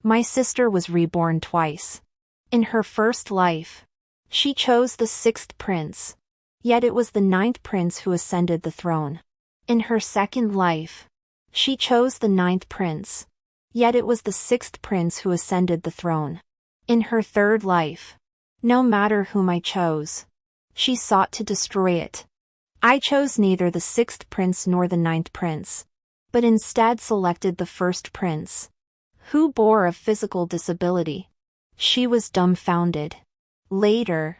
My sister was reborn twice. In her first life, she chose the sixth prince. Yet it was the ninth prince who ascended the throne. In her second life, she chose the ninth prince. Yet it was the sixth prince who ascended the throne. In her third life, no matter whom I chose, she sought to destroy it. I chose neither the sixth prince nor the ninth prince, but instead selected the first prince, who bore a physical disability. She was dumbfounded. Later,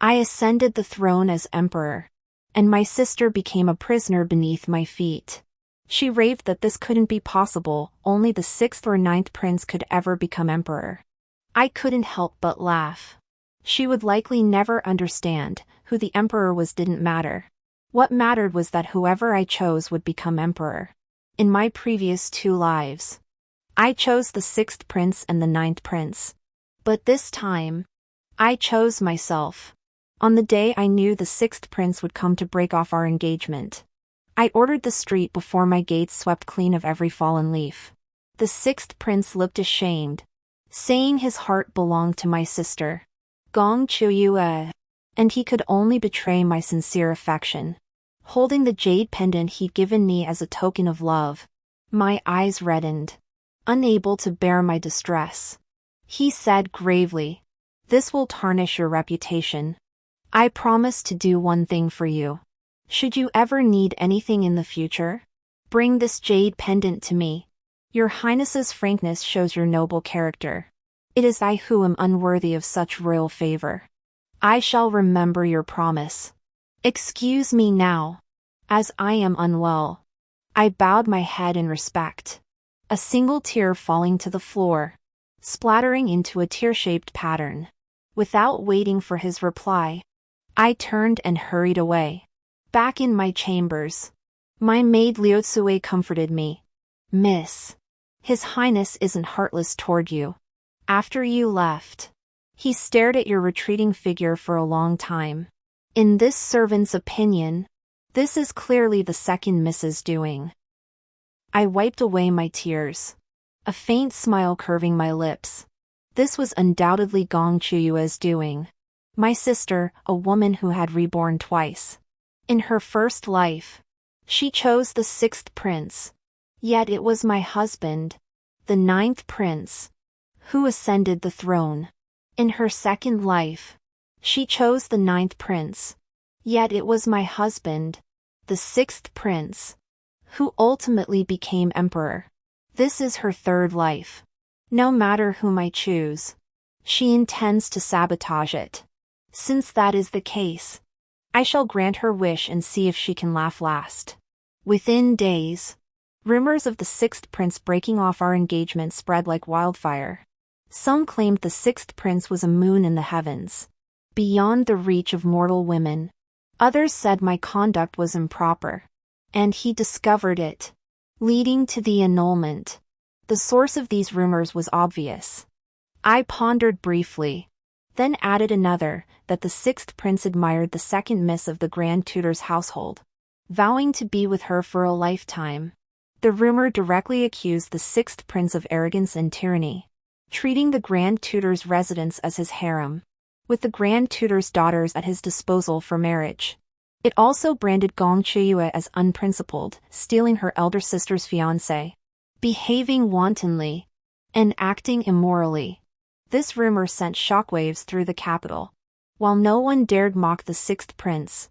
I ascended the throne as emperor, and my sister became a prisoner beneath my feet. She raved that this couldn't be possible, only the sixth or ninth prince could ever become emperor. I couldn't help but laugh. She would likely never understand, who the emperor was didn't matter. What mattered was that whoever I chose would become emperor. In my previous 2 lives, I chose the sixth prince and the ninth prince. But this time, I chose myself. On the day I knew the sixth prince would come to break off our engagement, I ordered the street before my gates swept clean of every fallen leaf. The sixth prince looked ashamed, saying his heart belonged to my sister, Gong Chuyue, and he could only betray my sincere affection. Holding the jade pendant he'd given me as a token of love, my eyes reddened, unable to bear my distress. He said gravely, "This will tarnish your reputation. I promise to do one thing for you. Should you ever need anything in the future, bring this jade pendant to me. Your Highness's frankness shows your noble character. It is I who am unworthy of such royal favor. I shall remember your promise. Excuse me now, as I am unwell." I bowed my head in respect, a single tear falling to the floor, splattering into a tear-shaped pattern. Without waiting for his reply, I turned and hurried away. Back in my chambers, my maid Liutsue comforted me. "Miss, His Highness isn't heartless toward you. After you left, he stared at your retreating figure for a long time. In this servant's opinion, this is clearly the second Mrs. doing." I wiped away my tears, a faint smile curving my lips. This was undoubtedly Gong Chuyue's doing. My sister, a woman who had reborn twice. In her first life, she chose the sixth prince. Yet it was my husband, the ninth prince, who ascended the throne. In her second life, she chose the ninth prince. Yet it was my husband, the sixth prince, who ultimately became emperor. This is her third life. No matter whom I choose, she intends to sabotage it. Since that is the case, I shall grant her wish and see if she can laugh last. Within days, rumors of the sixth prince breaking off our engagement spread like wildfire. Some claimed the sixth prince was a moon in the heavens, beyond the reach of mortal women. Others said my conduct was improper, and he discovered it, leading to the annulment. The source of these rumors was obvious. I pondered briefly, then added another, that the sixth prince admired the second miss of the Grand Tutor's household, vowing to be with her for a lifetime. The rumor directly accused the sixth prince of arrogance and tyranny, treating the Grand Tutor's residence as his harem, with the Grand Tutor's daughters at his disposal for marriage. It also branded Gong Chuyue as unprincipled, stealing her elder sister's fiancé, behaving wantonly, and acting immorally. This rumor sent shockwaves through the capital. While no one dared mock the sixth prince,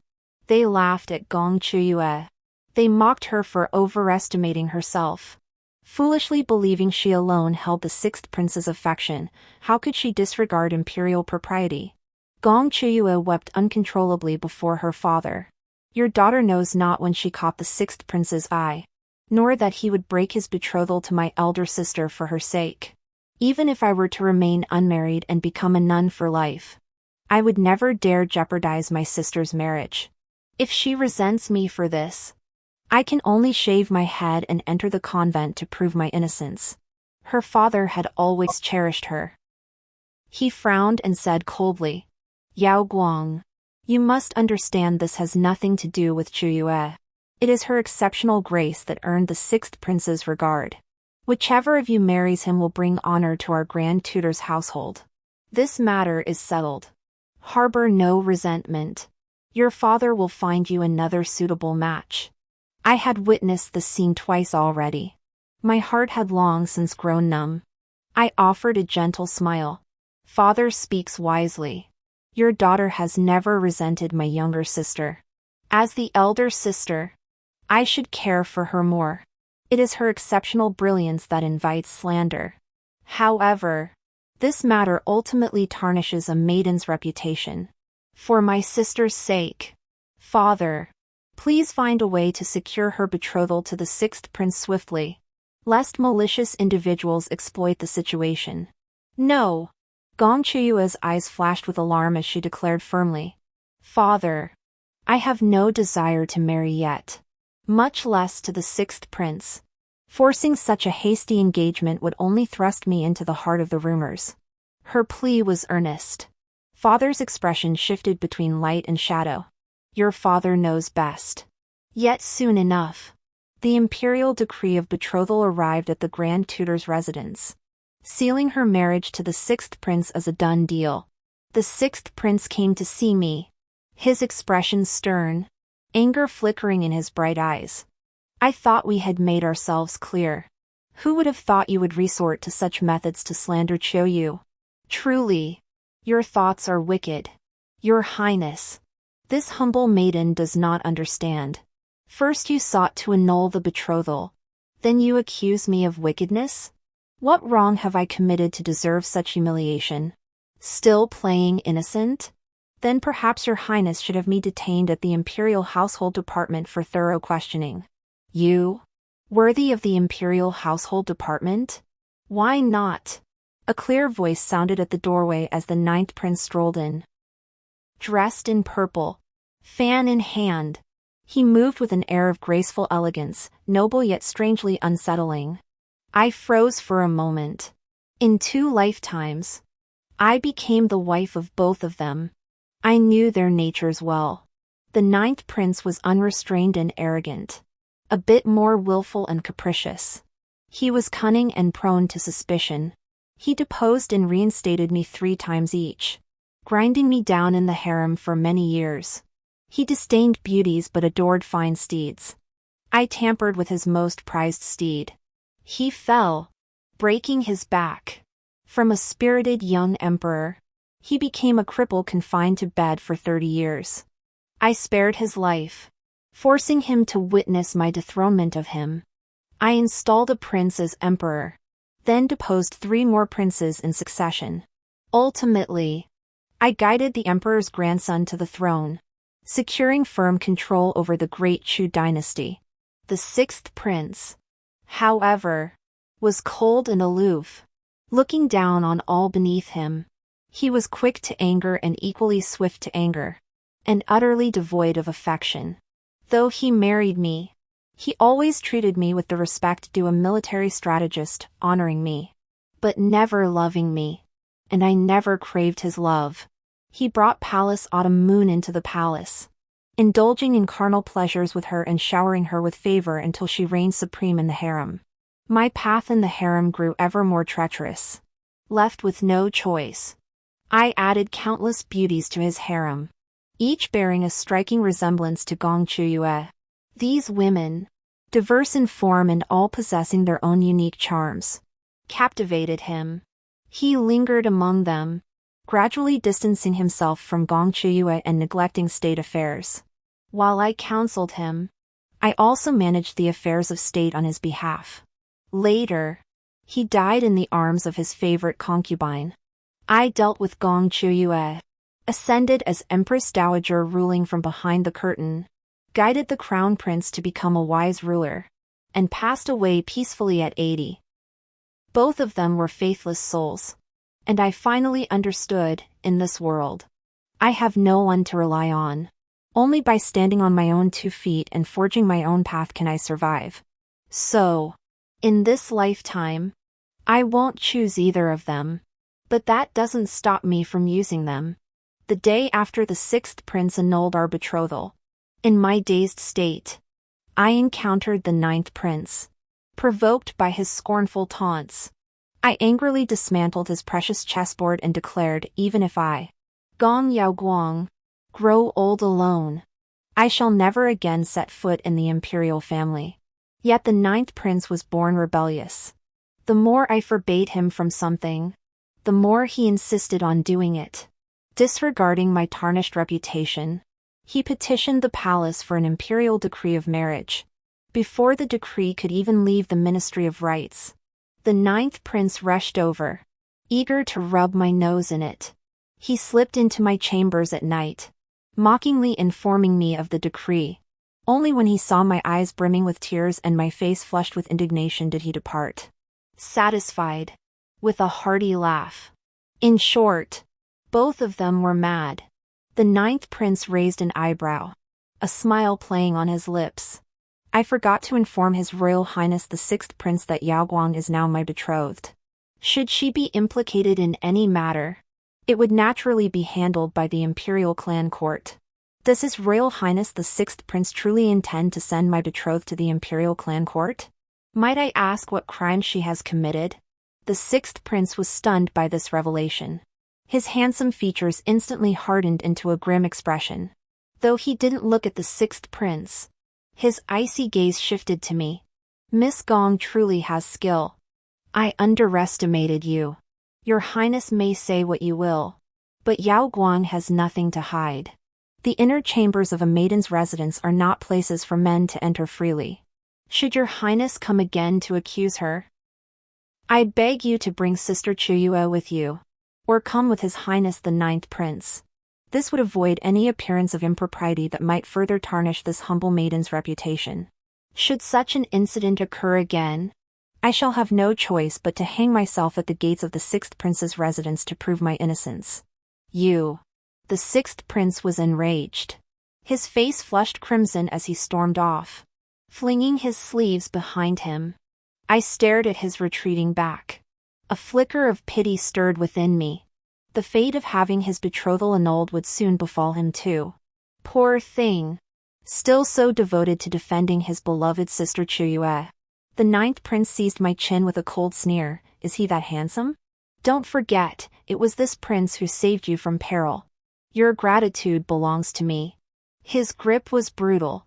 they laughed at Gong Chuyue. They mocked her for overestimating herself. Foolishly believing she alone held the sixth prince's affection, how could she disregard imperial propriety? Gong Chuyue wept uncontrollably before her father. "Your daughter knows not when she caught the sixth prince's eye, nor that he would break his betrothal to my elder sister for her sake. Even if I were to remain unmarried and become a nun for life, I would never dare jeopardize my sister's marriage. If she resents me for this, I can only shave my head and enter the convent to prove my innocence." Her father had always cherished her. He frowned and said coldly, "Yao Guang, you must understand this has nothing to do with Chuyue. It is her exceptional grace that earned the sixth prince's regard. Whichever of you marries him will bring honor to our Grand Tutor's household. This matter is settled. Harbor no resentment. Your father will find you another suitable match. I had witnessed the scene twice already. My heart had long since grown numb. I offered a gentle smile. Father speaks wisely. Your daughter has never resented my younger sister. As the elder sister, I should care for her more. It is her exceptional brilliance that invites slander. However, this matter ultimately tarnishes a maiden's reputation. For my sister's sake, Father, please find a way to secure her betrothal to the sixth prince swiftly, lest malicious individuals exploit the situation. No. Gong Chuyue's eyes flashed with alarm as she declared firmly. Father, I have no desire to marry yet, much less to the sixth prince. Forcing such a hasty engagement would only thrust me into the heart of the rumors. Her plea was earnest. Father's expression shifted between light and shadow. Your father knows best. Yet soon enough, the imperial decree of betrothal arrived at the Grand Tutor's residence, sealing her marriage to the sixth prince as a done deal. The sixth prince came to see me, his expression stern, anger flickering in his bright eyes. I thought we had made ourselves clear. Who would have thought you would resort to such methods to slander Xiao? Truly, your thoughts are wicked. Your Highness, this humble maiden does not understand. First you sought to annul the betrothal, then you accuse me of wickedness? What wrong have I committed to deserve such humiliation? Still playing innocent? Then perhaps your Highness should have me detained at the Imperial Household Department for thorough questioning. You? Worthy of the Imperial Household Department? Why not? A clear voice sounded at the doorway as the ninth prince strolled in. Dressed in purple, fan in hand, he moved with an air of graceful elegance, noble yet strangely unsettling. I froze for a moment. In 2 lifetimes, I became the wife of both of them. I knew their natures well. The ninth prince was unrestrained and arrogant, a bit more willful and capricious. He was cunning and prone to suspicion. He deposed and reinstated me 3 times each, grinding me down in the harem for many years. He disdained beauties but adored fine steeds. I tampered with his most prized steed. He fell, breaking his back. From a spirited young emperor, he became a cripple confined to bed for 30 years. I spared his life, forcing him to witness my dethronement of him. I installed a prince as emperor, then deposed 3 more princes in succession. Ultimately, I guided the emperor's grandson to the throne, securing firm control over the great Chu dynasty. The sixth prince, however, was cold and aloof, looking down on all beneath him. He was quick to anger and equally swift to anger, and utterly devoid of affection. Though he married me, he always treated me with the respect due a military strategist, honoring me, but never loving me, and I never craved his love. He brought Palace Autumn Moon into the palace, indulging in carnal pleasures with her and showering her with favor until she reigned supreme in the harem. My path in the harem grew ever more treacherous. Left with no choice, I added countless beauties to his harem, each bearing a striking resemblance to Gong Chuyue. These women, diverse in form and all possessing their own unique charms, captivated him. He lingered among them, gradually distancing himself from Gong Chuyue and neglecting state affairs. While I counseled him, I also managed the affairs of state on his behalf. Later, he died in the arms of his favorite concubine. I dealt with Gong Chuyue, ascended as Empress Dowager ruling from behind the curtain, guided the crown prince to become a wise ruler, and passed away peacefully at 80. Both of them were faithless souls, and I finally understood, in this world, I have no one to rely on. Only by standing on my own 2 feet and forging my own path can I survive. So, in this lifetime, I won't choose either of them. But that doesn't stop me from using them. The day after the sixth prince annulled our betrothal, in my dazed state, I encountered the ninth prince. provoked by his scornful taunts. I angrily dismantled his precious chessboard and declared, even if I, Gong Yao Guang, grow old alone, I shall never again set foot in the imperial family. Yet the 9th prince was born rebellious. The more I forbade him from something, the more he insisted on doing it. Disregarding my tarnished reputation, he petitioned the palace for an imperial decree of marriage. Before the decree could even leave the Ministry of Rites, the 9th prince rushed over, eager to rub my nose in it. He slipped into my chambers at night, mockingly informing me of the decree. Only when he saw my eyes brimming with tears and my face flushed with indignation did he depart, satisfied, with a hearty laugh. In short, both of them were mad. The 9th prince raised an eyebrow, a smile playing on his lips. I forgot to inform His Royal Highness the 6th prince that Yao Guang is now my betrothed. Should she be implicated in any matter, it would naturally be handled by the imperial clan court. Does His Royal Highness the 6th prince truly intend to send my betrothed to the imperial clan court? Might I ask what crime she has committed? The 6th prince was stunned by this revelation. His handsome features instantly hardened into a grim expression. Though he didn't look at the 6th prince, his icy gaze shifted to me. Miss Gong truly has skill. I underestimated you. Your Highness may say what you will, but Yao Guang has nothing to hide. The inner chambers of a maiden's residence are not places for men to enter freely. Should your Highness come again to accuse her, I beg you to bring Sister Chuyue with you, or come with His Highness the 9th prince. This would avoid any appearance of impropriety that might further tarnish this humble maiden's reputation. Should such an incident occur again, I shall have no choice but to hang myself at the gates of the 6th prince's residence to prove my innocence. You. The 6th prince was enraged. His face flushed crimson as he stormed off, flinging his sleeves behind him. I stared at his retreating back. A flicker of pity stirred within me. The fate of having his betrothal annulled would soon befall him too. Poor thing. Still so devoted to defending his beloved sister Chuyue. The 9th prince seized my chin with a cold sneer. Is he that handsome? Don't forget, it was this prince who saved you from peril. Your gratitude belongs to me. His grip was brutal,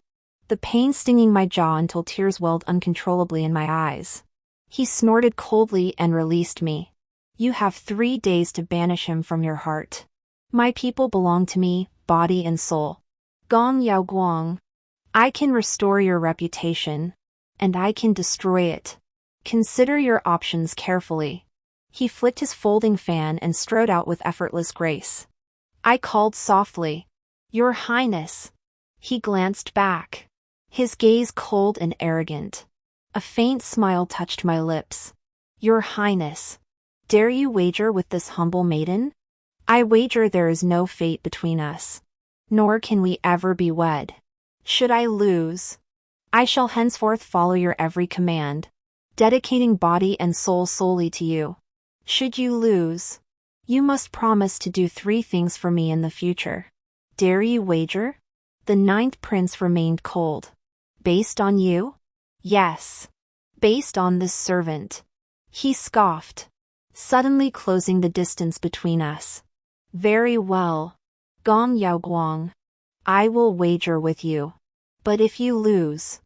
the pain stinging my jaw until tears welled uncontrollably in my eyes. He snorted coldly and released me. You have 3 days to banish him from your heart. My people belong to me, body and soul. Gong Yao Guang. I can restore your reputation, and I can destroy it. Consider your options carefully. He flicked his folding fan and strode out with effortless grace. I called softly, Your Highness. He glanced back, his gaze cold and arrogant. A faint smile touched my lips. Your Highness. Dare you wager with this humble maiden? I wager there is no fate between us, nor can we ever be wed. Should I lose, I shall henceforth follow your every command, dedicating body and soul solely to you. Should you lose, you must promise to do 3 things for me in the future. Dare you wager? The 9th prince remained cold. Based on you? Yes. Based on this servant. He scoffed, suddenly closing the distance between us. Very well. Gong Yao Guang. I will wager with you. But if you lose,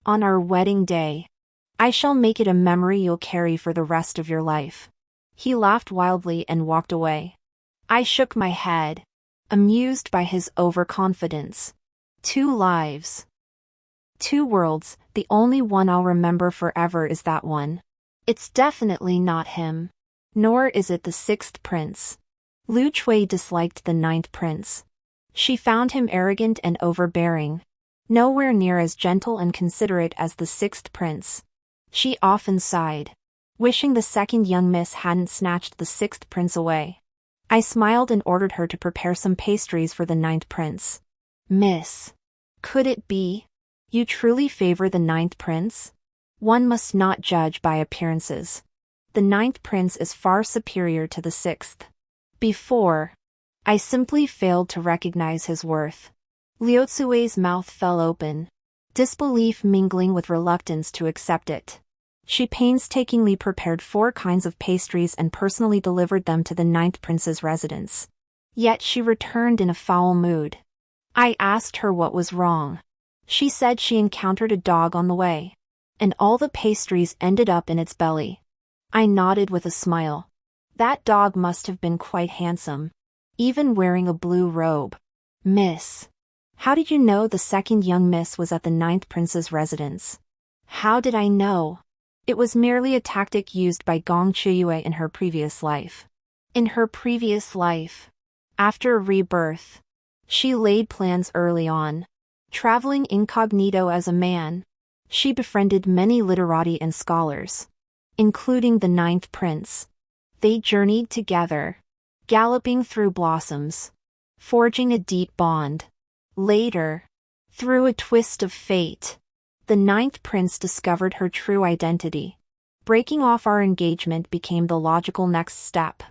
on our wedding day, I shall make it a memory you'll carry for the rest of your life. He laughed wildly and walked away. I shook my head, amused by his overconfidence. 2 lives. 2 worlds, the only one I'll remember forever is that one. It's definitely not him. Nor is it the 6th prince. Lu Chui disliked the 9th prince. She found him arrogant and overbearing, nowhere near as gentle and considerate as the 6th prince. She often sighed, wishing the second young miss hadn't snatched the 6th prince away. I smiled and ordered her to prepare some pastries for the 9th prince. Miss, could it be? You truly favor the 9th prince? One must not judge by appearances. The 9th prince is far superior to the 6th. Before, I simply failed to recognize his worth. Liu Tsui's mouth fell open, disbelief mingling with reluctance to accept it. She painstakingly prepared 4 kinds of pastries and personally delivered them to the 9th prince's residence. Yet she returned in a foul mood. I asked her what was wrong. She said she encountered a dog on the way, and all the pastries ended up in its belly. I nodded with a smile. That dog must have been quite handsome, even wearing a blue robe. Miss, how did you know the second young miss was at the 9th prince's residence? How did I know? It was merely a tactic used by Gong Qiuyue in her previous life. In her previous life, after a rebirth, she laid plans early on. Traveling incognito as a man, she befriended many literati and scholars, including the 9th prince. They journeyed together, galloping through blossoms, forging a deep bond. Later, through a twist of fate, the 9th prince discovered her true identity. Breaking off our engagement became the logical next step.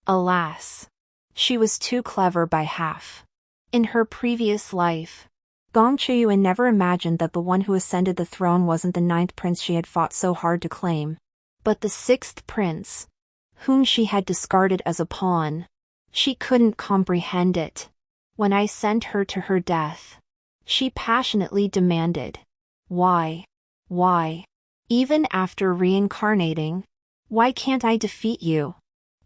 Alas, she was too clever by half. In her previous life, Gong Qiuyue never imagined that the one who ascended the throne wasn't the 9th prince she had fought so hard to claim, but the 6th prince, whom she had discarded as a pawn. She couldn't comprehend it. When I sent her to her death, she passionately demanded, "Why? Why? Even after reincarnating, why can't I defeat you?"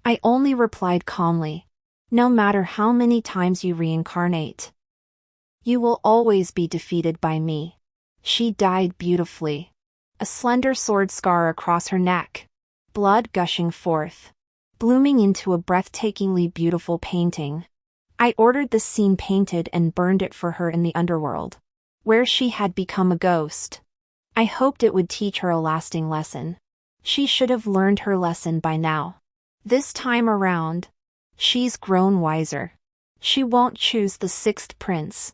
I only replied calmly, "No matter how many times you reincarnate, you will always be defeated by me." She died beautifully. A slender sword scar across her neck, blood gushing forth, blooming into a breathtakingly beautiful painting. I ordered the scene painted and burned it for her in the underworld, where she had become a ghost. I hoped it would teach her a lasting lesson. She should have learned her lesson by now. This time around, she's grown wiser. She won't choose the 6th prince,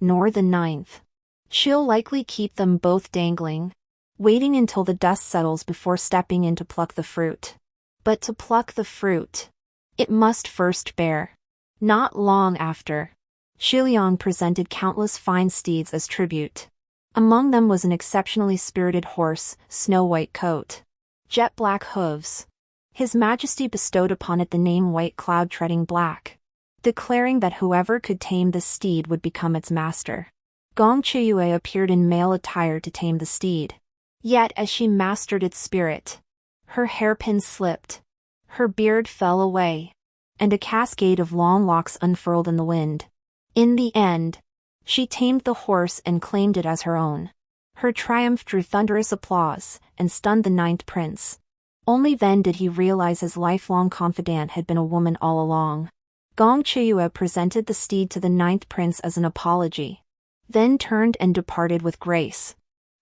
nor the 9th. She'll likely keep them both dangling, waiting until the dust settles before stepping in to pluck the fruit. But to pluck the fruit, it must first bear. Not long after, Xiliang presented countless fine steeds as tribute. Among them was an exceptionally spirited horse, snow-white coat, jet-black hooves. His Majesty bestowed upon it the name White Cloud Treading Black, declaring that whoever could tame the steed would become its master. Gong Qiuyue appeared in male attire to tame the steed. Yet as she mastered its spirit, her hairpin slipped, her beard fell away, and a cascade of long locks unfurled in the wind. In the end, she tamed the horse and claimed it as her own. Her triumph drew thunderous applause and stunned the 9th prince. Only then did he realize his lifelong confidant had been a woman all along. Gong Qiuyue presented the steed to the 9th prince as an apology, then turned and departed with grace.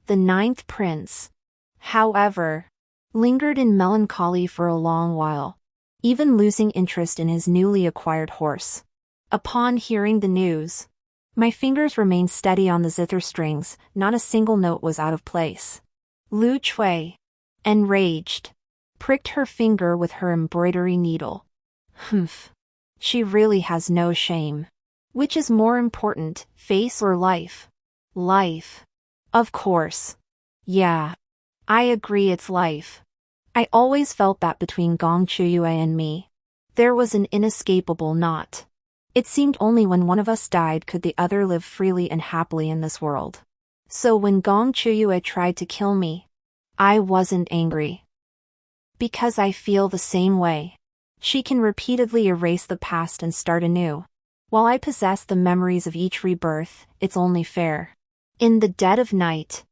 The 9th prince, however, lingered in melancholy for a long while, even losing interest in his newly acquired horse. Upon hearing the news, my fingers remained steady on the zither strings, not a single note was out of place. Lu Chui, enraged, pricked her finger with her embroidery needle. Humph. She really has no shame. Which is more important, face or life? Life. Of course. Yeah. I agree, it's life. I always felt that between Gong Qiuyue and me, there was an inescapable knot. It seemed only when one of us died could the other live freely and happily in this world. So when Gong Qiuyue tried to kill me, I wasn't angry. Because I feel the same way. She can repeatedly erase the past and start anew. While I possess the memories of each rebirth, it's only fair. In the dead of night,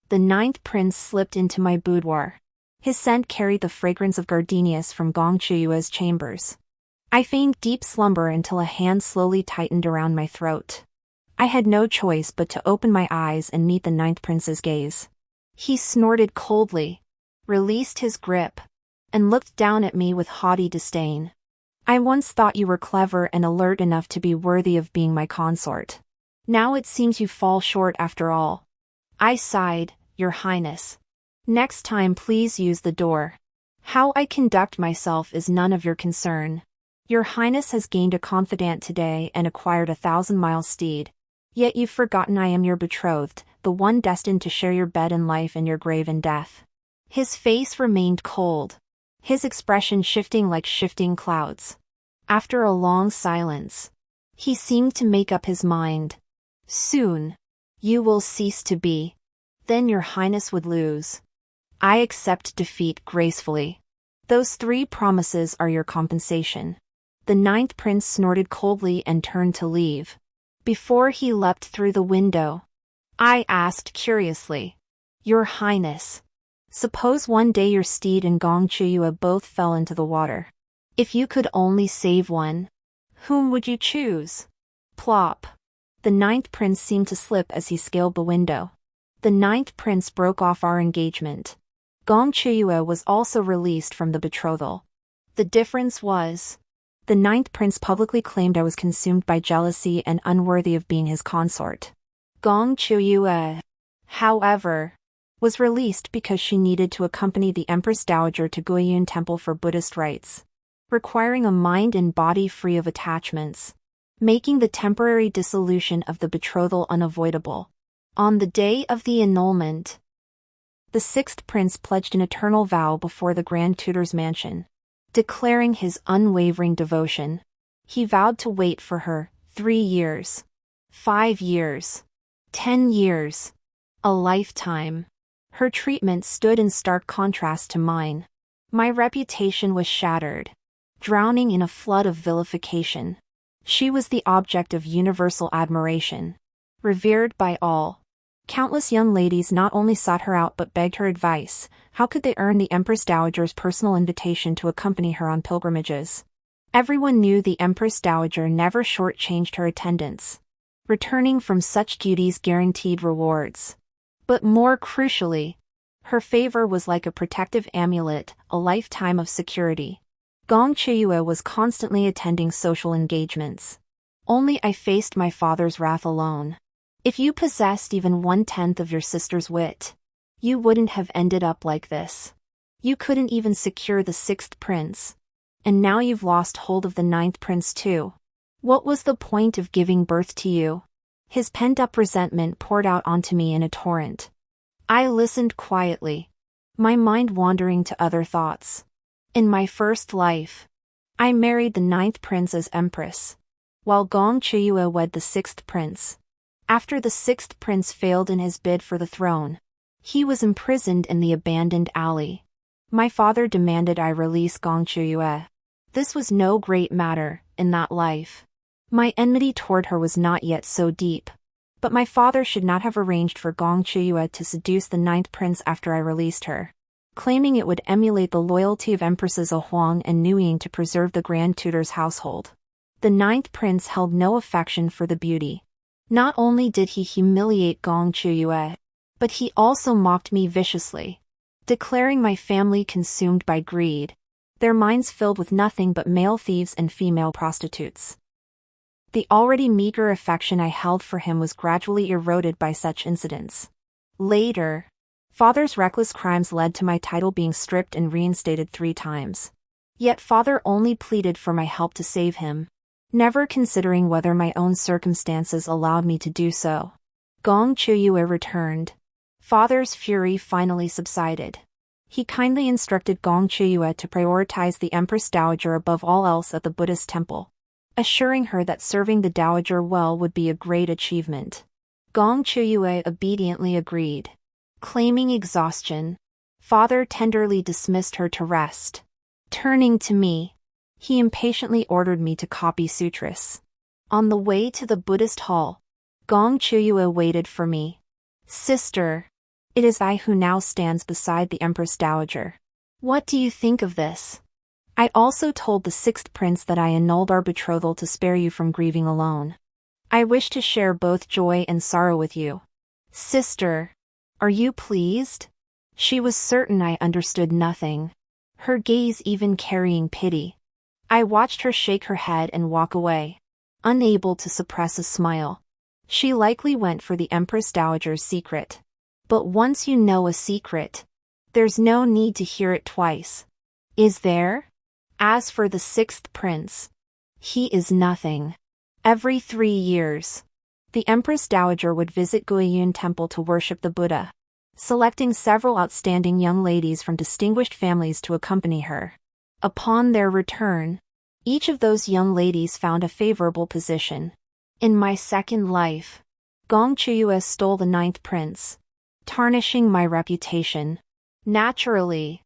the 9th prince slipped into my boudoir. His scent carried the fragrance of gardenias from Gong Qiuyue's chambers. I feigned deep slumber until a hand slowly tightened around my throat. I had no choice but to open my eyes and meet the 9th prince's gaze. He snorted coldly, released his grip, and looked down at me with haughty disdain. I once thought you were clever and alert enough to be worthy of being my consort. Now it seems you fall short after all. I sighed, Your Highness. Next time please use the door. How I conduct myself is none of your concern. Your Highness has gained a confidant today and acquired a 1,000-mile steed. Yet you've forgotten I am your betrothed, the one destined to share your bed in life and your grave in death. His face remained cold, his expression shifting like shifting clouds. After a long silence, he seemed to make up his mind. Soon, you will cease to be. Then your highness would lose. I accept defeat gracefully. Those 3 promises are your compensation. The 9th prince snorted coldly and turned to leave. Before he leapt through the window, I asked curiously, Your Highness, suppose one day your steed and Gong Chuyue both fell into the water. If you could only save one, whom would you choose? Plop. The 9th prince seemed to slip as he scaled the window. The 9th prince broke off our engagement. Gong Chuyue was also released from the betrothal. The difference was, the 9th prince publicly claimed I was consumed by jealousy and unworthy of being his consort. Gong Chuyue, however, was released because she needed to accompany the Empress Dowager to Guiyun Temple for Buddhist rites, requiring a mind and body free of attachments, making the temporary dissolution of the betrothal unavoidable. On the day of the annulment, the 6th prince pledged an eternal vow before the Grand Tutor's mansion, declaring his unwavering devotion. He vowed to wait for her 3 years, 5 years, 10 years, a lifetime. Her treatment stood in stark contrast to mine. My reputation was shattered, drowning in a flood of vilification. She was the object of universal admiration, revered by all. Countless young ladies not only sought her out but begged her advice. How could they earn the Empress Dowager's personal invitation to accompany her on pilgrimages? Everyone knew the Empress Dowager never shortchanged her attendants, returning from such duties guaranteed rewards. But more crucially, her favor was like a protective amulet, a lifetime of security. Gong Chuyue was constantly attending social engagements. Only I faced my father's wrath alone. If you possessed even 1/10 of your sister's wit, you wouldn't have ended up like this. You couldn't even secure the 6th prince. And now you've lost hold of the 9th prince too. What was the point of giving birth to you? His pent-up resentment poured out onto me in a torrent. I listened quietly, my mind wandering to other thoughts. In my first life, I married the 9th prince as empress, while Gong Chuyue wed the 6th prince. After the 6th prince failed in his bid for the throne, he was imprisoned in the abandoned alley. My father demanded I release Gong Chuyue. This was no great matter in that life. My enmity toward her was not yet so deep. But my father should not have arranged for Gong Chuyue to seduce the 9th prince after I released her, claiming it would emulate the loyalty of Empresses Huang and Nuying to preserve the Grand Tutor's household. The 9th prince held no affection for the beauty. Not only did he humiliate Gong Chuyue, but he also mocked me viciously, declaring my family consumed by greed, their minds filled with nothing but male thieves and female prostitutes. The already meager affection I held for him was gradually eroded by such incidents. Later, father's reckless crimes led to my title being stripped and reinstated 3 times. Yet father only pleaded for my help to save him, never considering whether my own circumstances allowed me to do so. Gong Chuyue returned. Father's fury finally subsided. He kindly instructed Gong Chuyue to prioritize the Empress Dowager above all else at the Buddhist temple, assuring her that serving the Dowager well would be a great achievement. Gong Chuyue obediently agreed. Claiming exhaustion, father tenderly dismissed her to rest. Turning to me, he impatiently ordered me to copy sutras. On the way to the Buddhist hall, Gong Chuyue waited for me. Sister, it is I who now stands beside the Empress Dowager. What do you think of this? I also told the 6th prince that I annulled our betrothal to spare you from grieving alone. I wish to share both joy and sorrow with you. Sister, are you pleased? She was certain I understood nothing, her gaze even carrying pity. I watched her shake her head and walk away, unable to suppress a smile. She likely went for the Empress Dowager's secret. But once you know a secret, there's no need to hear it twice. Is there? As for the 6th prince, he is nothing. Every 3 years, the Empress Dowager would visit Guiyun Temple to worship the Buddha, selecting several outstanding young ladies from distinguished families to accompany her. Upon their return, each of those young ladies found a favorable position. In my second life, Gong Chuyue stole the 9th prince, tarnishing my reputation. Naturally,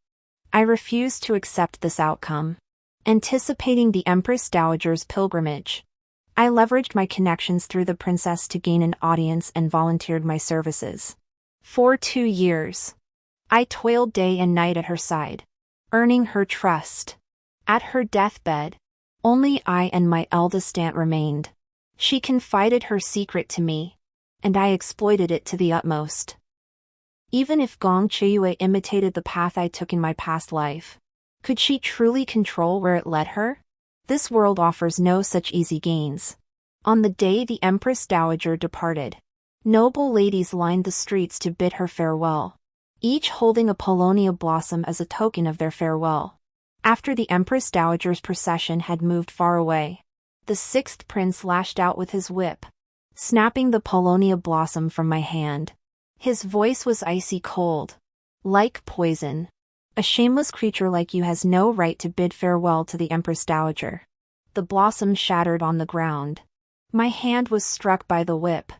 I refused to accept this outcome. Anticipating the Empress Dowager's pilgrimage, I leveraged my connections through the princess to gain an audience and volunteered my services. For 2 years, I toiled day and night at her side, earning her trust. At her deathbed, only I and my eldest aunt remained. She confided her secret to me, and I exploited it to the utmost. Even if Gong Chuyue imitated the path I took in my past life, could she truly control where it led her? This world offers no such easy gains. On the day the Empress Dowager departed, noble ladies lined the streets to bid her farewell, each holding a paulownia blossom as a token of their farewell. After the Empress Dowager's procession had moved far away, the 6th prince lashed out with his whip, snapping the paulownia blossom from my hand. His voice was icy cold, like poison. A shameless creature like you has no right to bid farewell to the Empress Dowager. The blossom shattered on the ground. My hand was struck by the whip,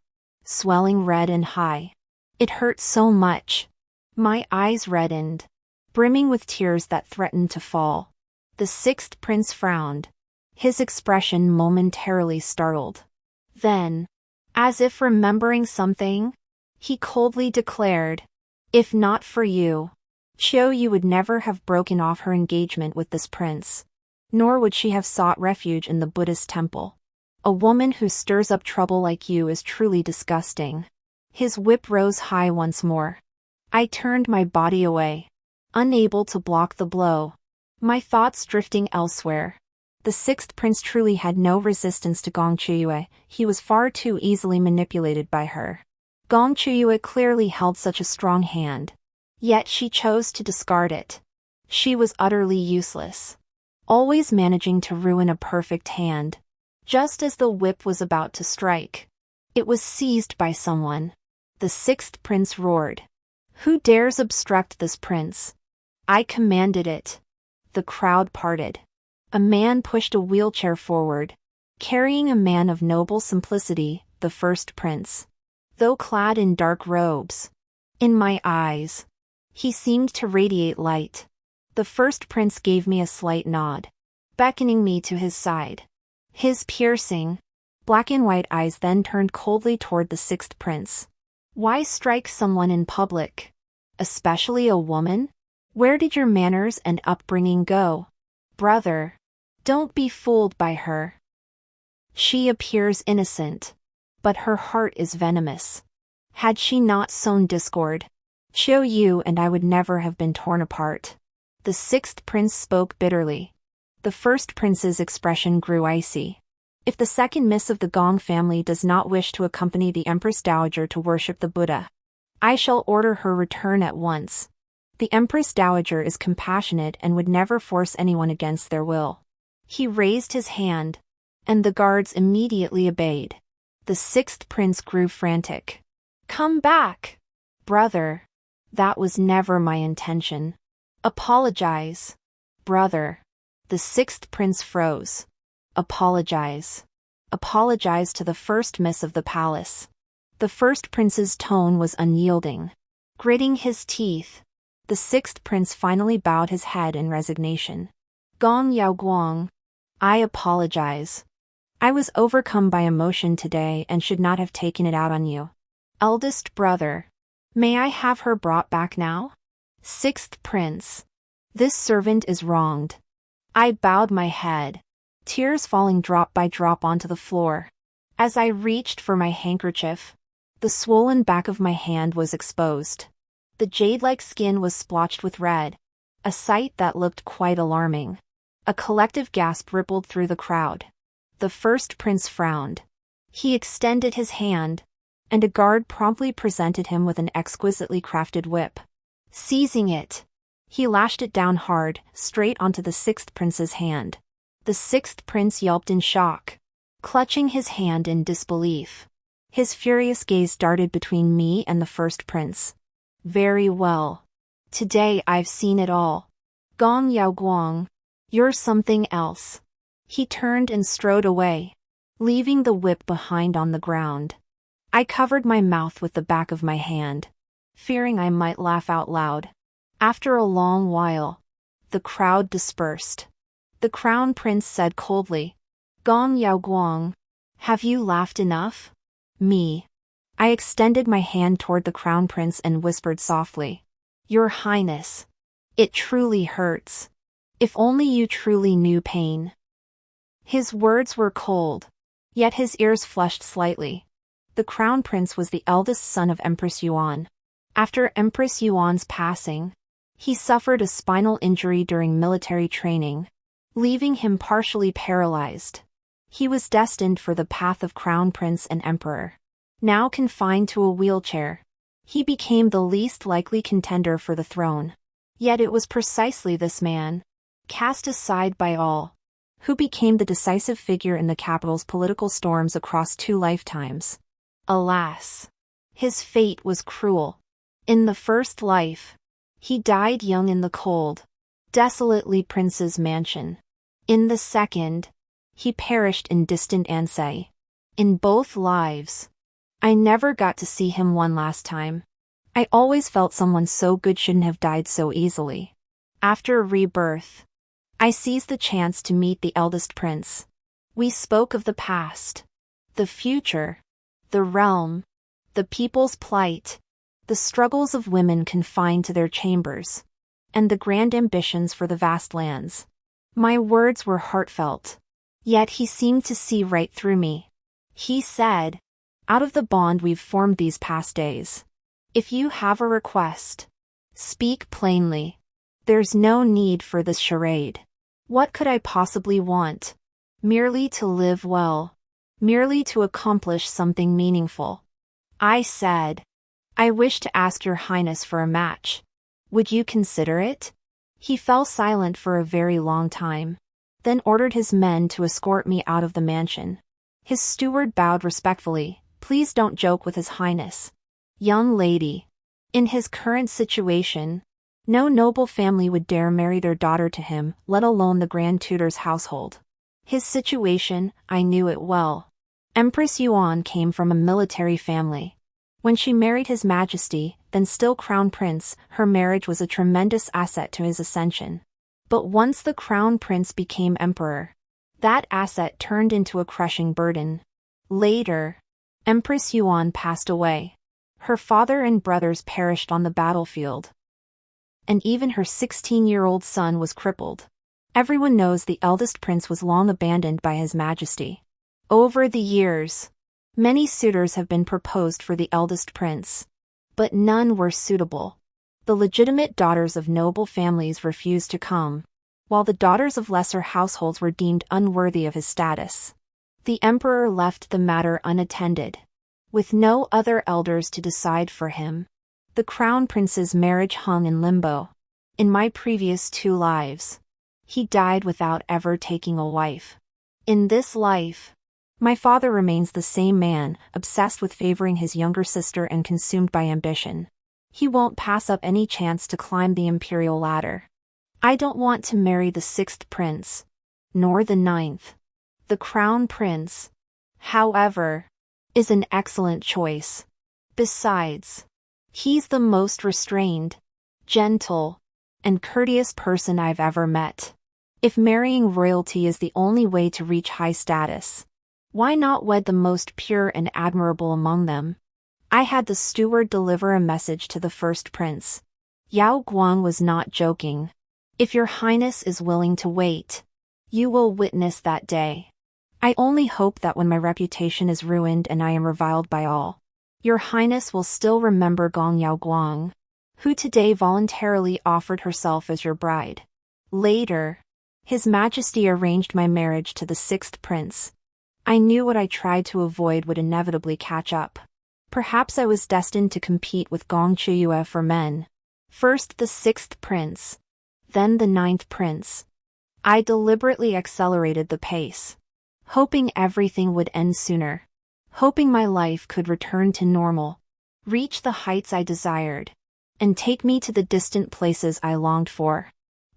swelling red and high. It hurt so much. My eyes reddened, brimming with tears that threatened to fall. The 6th prince frowned, his expression momentarily startled. Then, as if remembering something, he coldly declared, "If not for you, Xiao would never have broken off her engagement with this prince, nor would she have sought refuge in the Buddhist temple. A woman who stirs up trouble like you is truly disgusting." His whip rose high once more. I turned my body away, unable to block the blow, my thoughts drifting elsewhere. The 6th prince truly had no resistance to Gong Chuyue. He was far too easily manipulated by her. Gong Chuyue clearly held such a strong hand, yet she chose to discard it. She was utterly useless, always managing to ruin a perfect hand. Just as the whip was about to strike, it was seized by someone. The 6th prince roared, "Who dares obstruct this prince?" I commanded it. The crowd parted. A man pushed a wheelchair forward, carrying a man of noble simplicity, the 1st prince. Though clad in dark robes, in my eyes, he seemed to radiate light. The 1st prince gave me a slight nod, beckoning me to his side. His piercing, black and white eyes then turned coldly toward the 6th prince. "Why strike someone in public? Especially a woman? Where did your manners and upbringing go? Brother, don't be fooled by her. She appears innocent, but her heart is venomous. Had she not sown discord, Xiao and I would never have been torn apart." The 6th prince spoke bitterly. The 1st prince's expression grew icy. "If the 2nd miss of the Gong family does not wish to accompany the Empress Dowager to worship the Buddha, I shall order her return at once. The Empress Dowager is compassionate and would never force anyone against their will." He raised his hand, and the guards immediately obeyed. The 6th prince grew frantic. "Come back, brother. That was never my intention. Apologize, brother." The 6th prince froze. "Apologize. Apologize to the 1st miss of the palace." The 1st prince's tone was unyielding. Gritting his teeth, the 6th prince finally bowed his head in resignation. "Gong Yaoguang, I apologize. I was overcome by emotion today and should not have taken it out on you. Eldest brother, may I have her brought back now?" 6th prince, "This servant is wronged." I bowed my head, tears falling drop by drop onto the floor. As I reached for my handkerchief, the swollen back of my hand was exposed. The jade-like skin was splotched with red, a sight that looked quite alarming. A collective gasp rippled through the crowd. The 1st prince frowned. He extended his hand, and a guard promptly presented him with an exquisitely crafted whip. Seizing it, he lashed it down hard, straight onto the 6th prince's hand. The 6th prince yelped in shock, clutching his hand in disbelief. His furious gaze darted between me and the 1st prince. Very well. Today I've seen it all. Gong Yaoguang, you're something else. He turned and strode away, leaving the whip behind on the ground. I covered my mouth with the back of my hand, fearing I might laugh out loud. After a long while, the crowd dispersed. The crown prince said coldly, Gong Yaoguang, have you laughed enough? Me. I extended my hand toward the crown prince and whispered softly, Your Highness. It truly hurts. If only you truly knew pain. His words were cold, yet his ears flushed slightly. The crown prince was the eldest son of Empress Yuan. After Empress Yuan's passing, he suffered a spinal injury during military training, leaving him partially paralyzed. He was destined for the path of crown prince and emperor. Now confined to a wheelchair, he became the least likely contender for the throne. Yet it was precisely this man, cast aside by all, who became the decisive figure in the capital's political storms across 2 lifetimes. Alas! His fate was cruel. In the first life, he died young in the cold, desolately prince's mansion. In the second, he perished in distant Ansei. In both lives, I never got to see him one last time. I always felt someone so good shouldn't have died so easily. After rebirth, I seized the chance to meet the eldest prince. We spoke of the past, the future, the realm, the people's plight, the struggles of women confined to their chambers, and the grand ambitions for the vast lands. My words were heartfelt, yet he seemed to see right through me. He said, Out of the bond we've formed these past days, if you have a request, speak plainly. There's no need for this charade. What could I possibly want? Merely to live well. Merely to accomplish something meaningful. I said, I wish to ask your highness for a match. Would you consider it? He fell silent for a very long time, then ordered his men to escort me out of the mansion. His steward bowed respectfully. Please don't joke with his highness. Young lady. In his current situation, no noble family would dare marry their daughter to him, let alone the Grand Tutor's household. His situation, I knew it well. Empress Yuan came from a military family. When she married His Majesty, then still Crown Prince, her marriage was a tremendous asset to his ascension. But once the Crown Prince became emperor, that asset turned into a crushing burden. Later, Empress Yuan passed away. Her father and brothers perished on the battlefield. And even her 16-year-old son was crippled. Everyone knows the eldest prince was long abandoned by His Majesty. Over the years, many suitors have been proposed for the eldest prince, but none were suitable. The legitimate daughters of noble families refused to come, while the daughters of lesser households were deemed unworthy of his status. The emperor left the matter unattended, with no other elders to decide for him. The crown prince's marriage hung in limbo. In my previous 2 lives, he died without ever taking a wife. In this life, my father remains the same man, obsessed with favoring his younger sister and consumed by ambition. He won't pass up any chance to climb the imperial ladder. I don't want to marry the 6th prince, nor the 9th. The crown prince, however, is an excellent choice. Besides, he's the most restrained, gentle, and courteous person I've ever met. If marrying royalty is the only way to reach high status, why not wed the most pure and admirable among them? I had the steward deliver a message to the first prince. Yao Guang was not joking. If your highness is willing to wait, you will witness that day. I only hope that when my reputation is ruined and I am reviled by all, your highness will still remember Gong Yao Guang, who today voluntarily offered herself as your bride. Later, His Majesty arranged my marriage to the 6th prince. I knew what I tried to avoid would inevitably catch up. Perhaps I was destined to compete with Gong Chuyue for men. First the 6th prince, then the 9th prince. I deliberately accelerated the pace, hoping everything would end sooner, hoping my life could return to normal, reach the heights I desired, and take me to the distant places I longed for.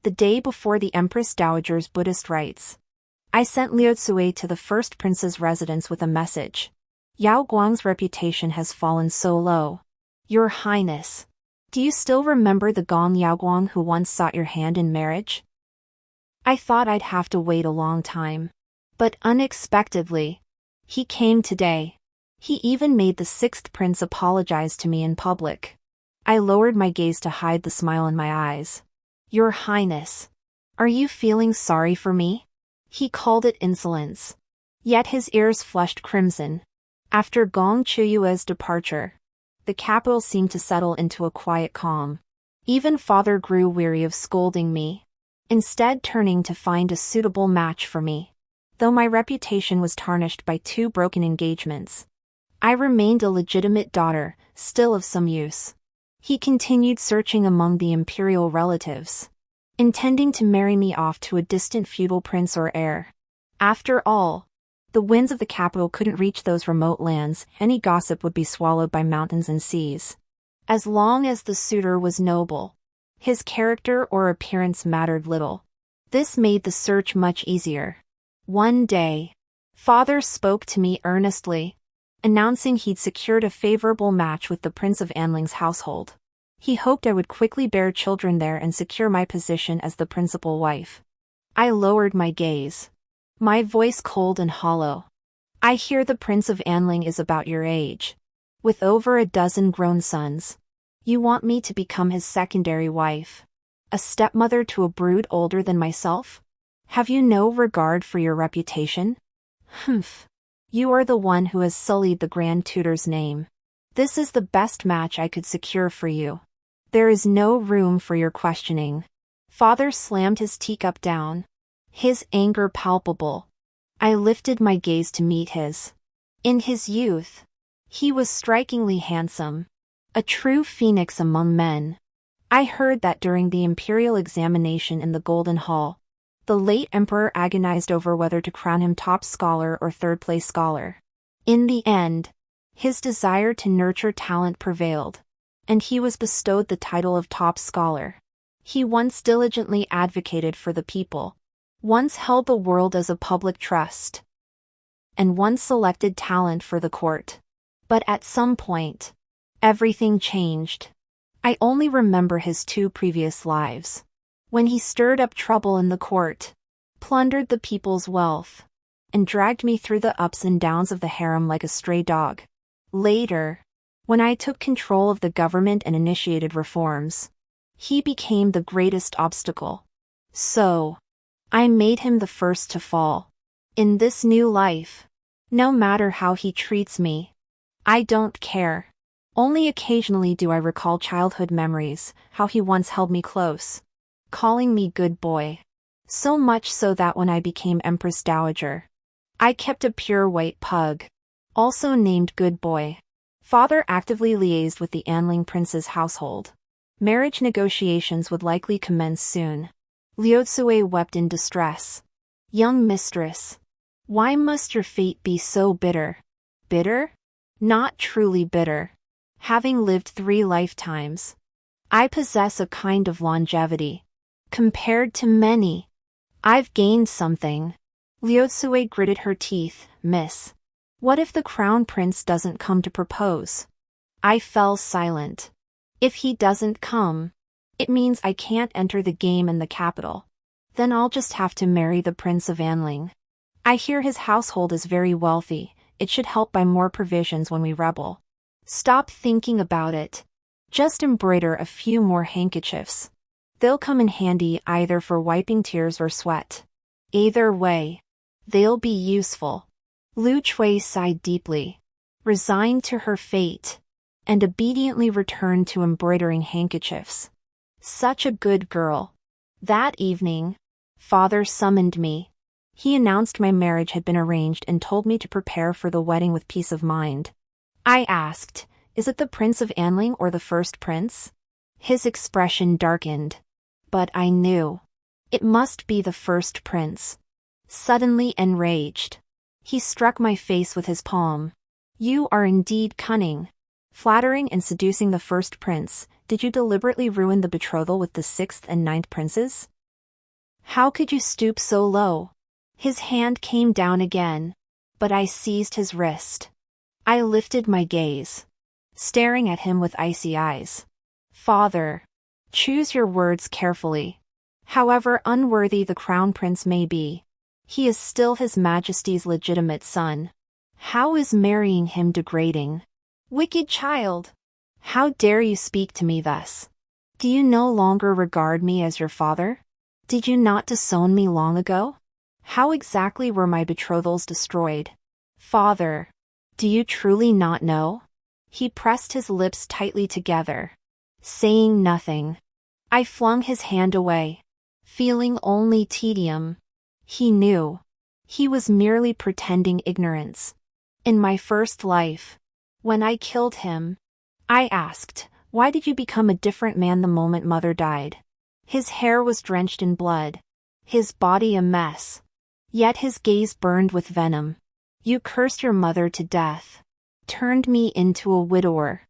The day before the Empress Dowager's Buddhist rites, I sent Liu Zui to the first prince's residence with a message. Yao Guang's reputation has fallen so low. Your Highness, do you still remember the Gong Yao Guang who once sought your hand in marriage? I thought I'd have to wait a long time. But unexpectedly, he came today. He even made the sixth prince apologize to me in public. I lowered my gaze to hide the smile in my eyes. Your Highness, are you feeling sorry for me? He called it insolence. Yet his ears flushed crimson. After Gong Chuyue's departure, the capital seemed to settle into a quiet calm. Even father grew weary of scolding me, instead turning to find a suitable match for me. Though my reputation was tarnished by 2 broken engagements, I remained a legitimate daughter, still of some use. He continued searching among the imperial relatives, intending to marry me off to a distant feudal prince or heir. After all, the winds of the capital couldn't reach those remote lands. Any gossip would be swallowed by mountains and seas. As long as the suitor was noble, his character or appearance mattered little. This made the search much easier. One day, father spoke to me earnestly, announcing he'd secured a favorable match with the Prince of Anling's household. He hoped I would quickly bear children there and secure my position as the principal wife. I lowered my gaze, my voice cold and hollow. I hear the Prince of Anling is about your age, with over a dozen grown sons. You want me to become his secondary wife, a stepmother to a brood older than myself? Have you no regard for your reputation? Humph. You are the one who has sullied the Grand Tutor's name. This is the best match I could secure for you. There is no room for your questioning. Father slammed his teacup down, his anger palpable. I lifted my gaze to meet his. In his youth, he was strikingly handsome, a true phoenix among men. I heard that during the imperial examination in the Golden Hall, the late emperor agonized over whether to crown him top scholar or third-place scholar. In the end, his desire to nurture talent prevailed, and he was bestowed the title of top scholar. He once diligently advocated for the people, once held the world as a public trust, and once selected talent for the court. But at some point, everything changed. I only remember his 2 previous lives. When he stirred up trouble in the court, plundered the people's wealth, and dragged me through the ups and downs of the harem like a stray dog. Later, when I took control of the government and initiated reforms, he became the greatest obstacle. So, I made him the first to fall. In this new life, no matter how he treats me, I don't care. Only occasionally do I recall childhood memories, how he once held me close, calling me good boy. So much so that when I became Empress Dowager, I kept a pure white pug, also named Good Boy. Father actively liaised with the Anling prince's household. Marriage negotiations would likely commence soon. Liu Zui wept in distress. Young mistress, why must your fate be so bitter? Bitter? Not truly bitter. Having lived 3 lifetimes, I possess a kind of longevity. Compared to many, I've gained something. Liu Zui gritted her teeth. Miss, what if the crown prince doesn't come to propose? I fell silent. If he doesn't come, it means I can't enter the game in the capital. Then I'll just have to marry the Prince of Anling. I hear his household is very wealthy. It should help buy more provisions when we rebel. Stop thinking about it. Just embroider a few more handkerchiefs. They'll come in handy either for wiping tears or sweat. Either way, they'll be useful. Lu Chui sighed deeply, resigned to her fate, and obediently returned to embroidering handkerchiefs. Such a good girl. That evening, father summoned me. He announced my marriage had been arranged and told me to prepare for the wedding with peace of mind. I asked, is it the Prince of Anling or the first prince? His expression darkened. But I knew. It must be the first prince. Suddenly enraged, he struck my face with his palm. You are indeed cunning. Flattering and seducing the first prince, Did you deliberately ruin the betrothal with the 6th and 9th princes? How could you stoop so low? His hand came down again, but I seized his wrist. I lifted my gaze, staring at him with icy eyes. Father, choose your words carefully. However unworthy the crown prince may be, he is still His Majesty's legitimate son. How is marrying him degrading? Wicked child! How dare you speak to me thus? Do you no longer regard me as your father? Did you not disown me long ago? How exactly were my betrothals destroyed? Father, do you truly not know? He pressed his lips tightly together, saying nothing. I flung his hand away, feeling only tedium. He knew. He was merely pretending ignorance. In my first life, when I killed him, I asked, why did you become a different man the moment Mother died? His hair was drenched in blood, his body a mess. Yet his gaze burned with venom. You cursed your mother to death, turned me into a widower.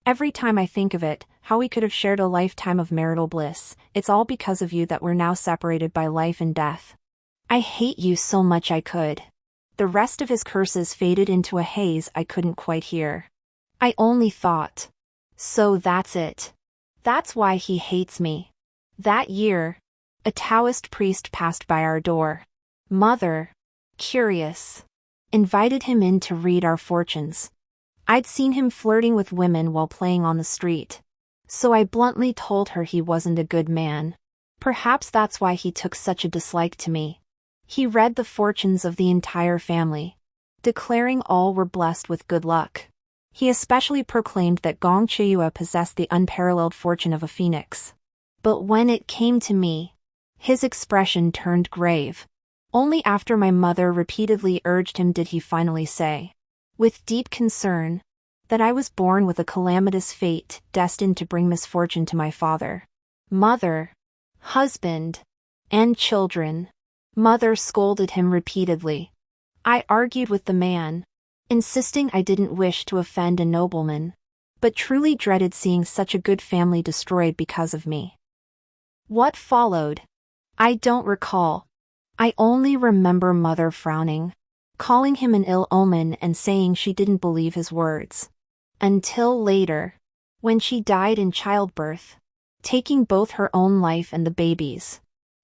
Every time I think of it, how we could have shared a lifetime of marital bliss, it's all because of you that we're now separated by life and death. I hate you so much I could. The rest of his curses faded into a haze I couldn't quite hear. I only thought, so that's it. That's why he hates me. That year, a Taoist priest passed by our door. Mother, curious, invited him in to read our fortunes. I'd seen him flirting with women while playing on the street, so I bluntly told her he wasn't a good man. Perhaps that's why he took such a dislike to me. He read the fortunes of the entire family, declaring all were blessed with good luck. He especially proclaimed that Gong Chiyue possessed the unparalleled fortune of a phoenix. But when it came to me, his expression turned grave. Only after my mother repeatedly urged him did he finally say, with deep concern, that I was born with a calamitous fate destined to bring misfortune to my father, mother, husband, and children. Mother scolded him repeatedly. I argued with the man, insisting I didn't wish to offend a nobleman, but truly dreaded seeing such a good family destroyed because of me. What followed? I don't recall. I only remember Mother frowning, calling him an ill omen and saying she didn't believe his words. Until later, when she died in childbirth, taking both her own life and the baby's.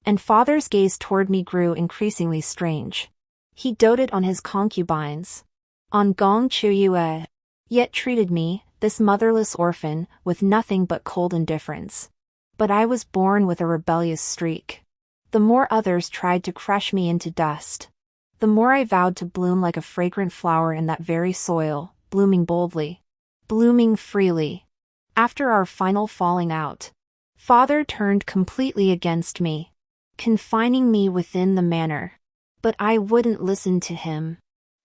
And Father's gaze toward me grew increasingly strange. He doted on his concubines, on Gong Chiyue, yet treated me, this motherless orphan, with nothing but cold indifference. But I was born with a rebellious streak. The more others tried to crush me into dust, the more I vowed to bloom like a fragrant flower in that very soil, blooming boldly, blooming freely. After our final falling out, Father turned completely against me, confining me within the manor. But I wouldn't listen to him.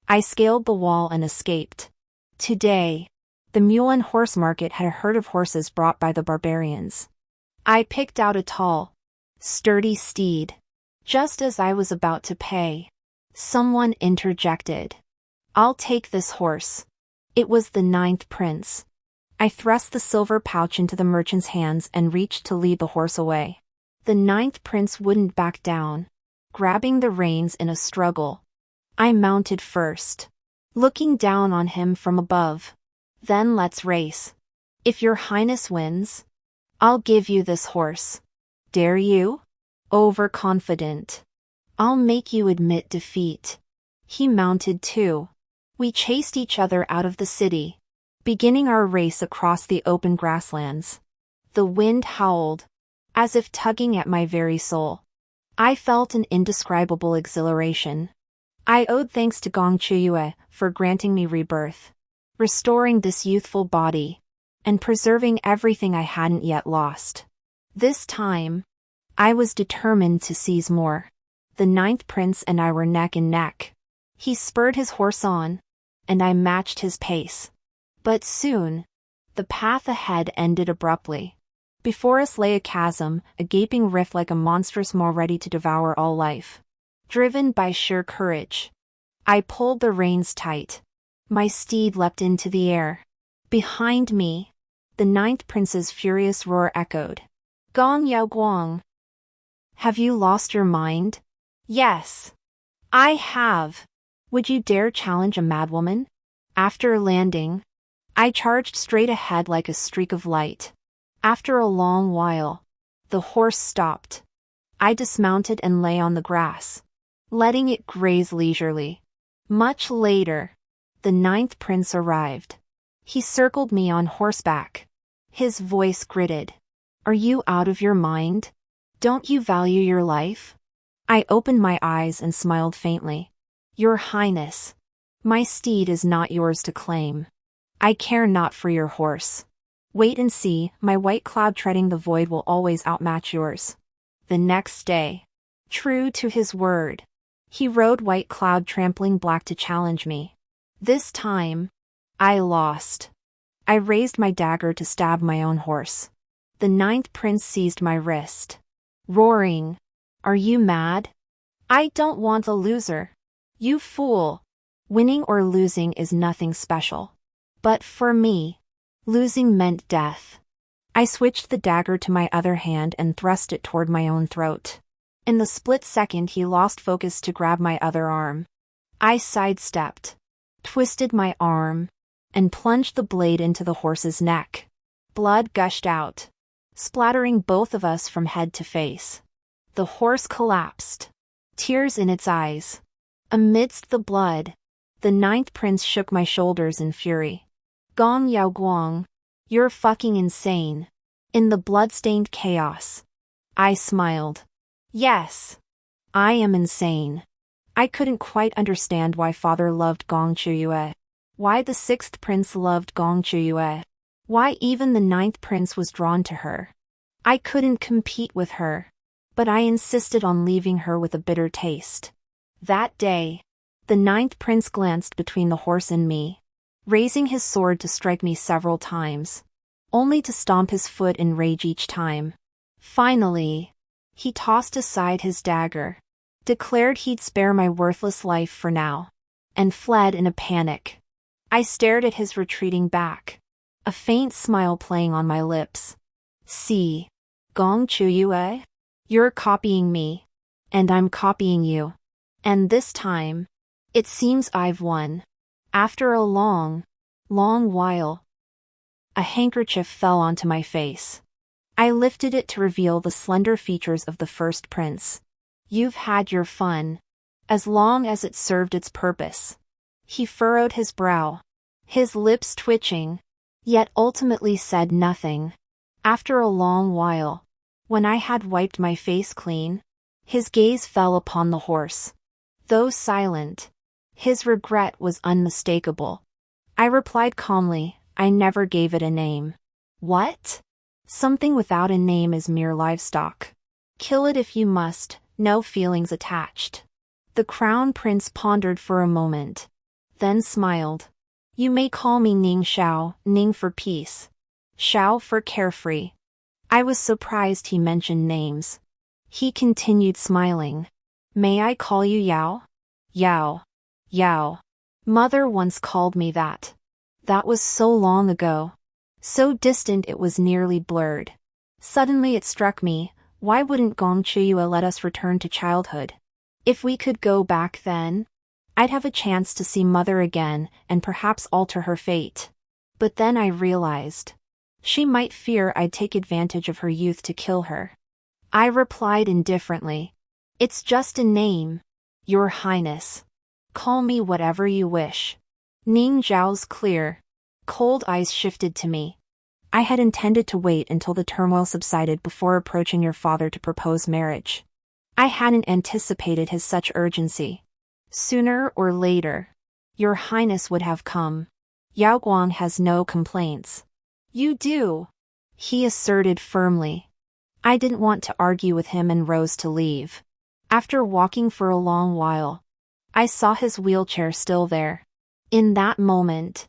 I scaled the wall and escaped. Today, the mule and horse market had a herd of horses brought by the barbarians. I picked out a tall, sturdy steed. Just as I was about to pay, someone interjected. I'll take this horse. It was the 9th prince. I thrust the silver pouch into the merchant's hands and reached to lead the horse away. The 9th prince wouldn't back down, grabbing the reins in a struggle. I mounted first, looking down on him from above. Then let's race. If your highness wins, I'll give you this horse. Dare you? Overconfident. I'll make you admit defeat. He mounted too. We chased each other out of the city, beginning our race across the open grasslands. The wind howled, as if tugging at my very soul. I felt an indescribable exhilaration. I owed thanks to Gong Chiyue for granting me rebirth, restoring this youthful body, and preserving everything I hadn't yet lost. This time, I was determined to seize more. The 9th prince and I were neck and neck. He spurred his horse on, and I matched his pace. But soon, the path ahead ended abruptly. Before us lay a chasm, a gaping rift like a monstrous maw ready to devour all life. Driven by sheer courage, I pulled the reins tight. My steed leapt into the air. Behind me, The ninth prince's furious roar echoed. Gong Yao Guang. Have you lost your mind? Yes. I have. Would you dare challenge a madwoman? After landing, I charged straight ahead like a streak of light. After a long while, the horse stopped. I dismounted and lay on the grass, letting it graze leisurely. Much later, the ninth prince arrived. He circled me on horseback. His voice gritted. Are you out of your mind? Don't you value your life? I opened my eyes and smiled faintly. Your Highness, my steed is not yours to claim. I care not for your horse. Wait and see, my white cloud treading the void will always outmatch yours. The next day, true to his word, he rode white cloud trampling black to challenge me. This time, I lost. I raised my dagger to stab my own horse. The ninth prince seized my wrist, roaring, Are you mad? I don't want a loser. You fool. Winning or losing is nothing special. But for me, losing meant death. I switched the dagger to my other hand and thrust it toward my own throat. In the split second he lost focus to grab my other arm. I sidestepped, twisted my arm, and plunged the blade into the horse's neck. Blood gushed out, splattering both of us from head to face. The horse collapsed, tears in its eyes. Amidst the blood, the ninth prince shook my shoulders in fury. Gong Yao Guang, you're fucking insane. In the blood-stained chaos, I smiled. Yes, I am insane. I couldn't quite understand why father loved Gong Chuyue. Why the sixth prince loved Gong Chuyue. Why even the ninth prince was drawn to her. I couldn't compete with her, but I insisted on leaving her with a bitter taste. That day, the ninth prince glanced between the horse and me, raising his sword to strike me several times, only to stomp his foot in rage each time. Finally, he tossed aside his dagger, declared he'd spare my worthless life for now, and fled in a panic. I stared at his retreating back, a faint smile playing on my lips. See, Gong Chuyue? You're copying me, and I'm copying you. And this time, it seems I've won. After a long, long while, a handkerchief fell onto my face. I lifted it to reveal the slender features of the first prince. You've had your fun, as long as it served its purpose. He furrowed his brow, his lips twitching, yet ultimately said nothing. After a long while, when I had wiped my face clean, his gaze fell upon the horse. Though silent, his regret was unmistakable. I replied calmly, I never gave it a name. What? Something without a name is mere livestock. Kill it if you must, no feelings attached. The crown prince pondered for a moment, then smiled. You may call me Ning Xiao, Ning for peace, Xiao for carefree. I was surprised he mentioned names. He continued smiling. May I call you Yao? Yao. Yao. Mother once called me that. That was so long ago. So distant it was nearly blurred. Suddenly it struck me, why wouldn't Gong Chuyue let us return to childhood? If we could go back then, I'd have a chance to see Mother again and perhaps alter her fate. But then I realized, she might fear I'd take advantage of her youth to kill her. I replied indifferently, it's just a name, Your Highness. Call me whatever you wish. Ning Zhao's clear, cold eyes shifted to me. I had intended to wait until the turmoil subsided before approaching your father to propose marriage. I hadn't anticipated his such urgency. Sooner or later, Your Highness would have come. Yao Guang has no complaints. You do, he asserted firmly. I didn't want to argue with him and rose to leave. After walking for a long while, I saw his wheelchair still there. In that moment,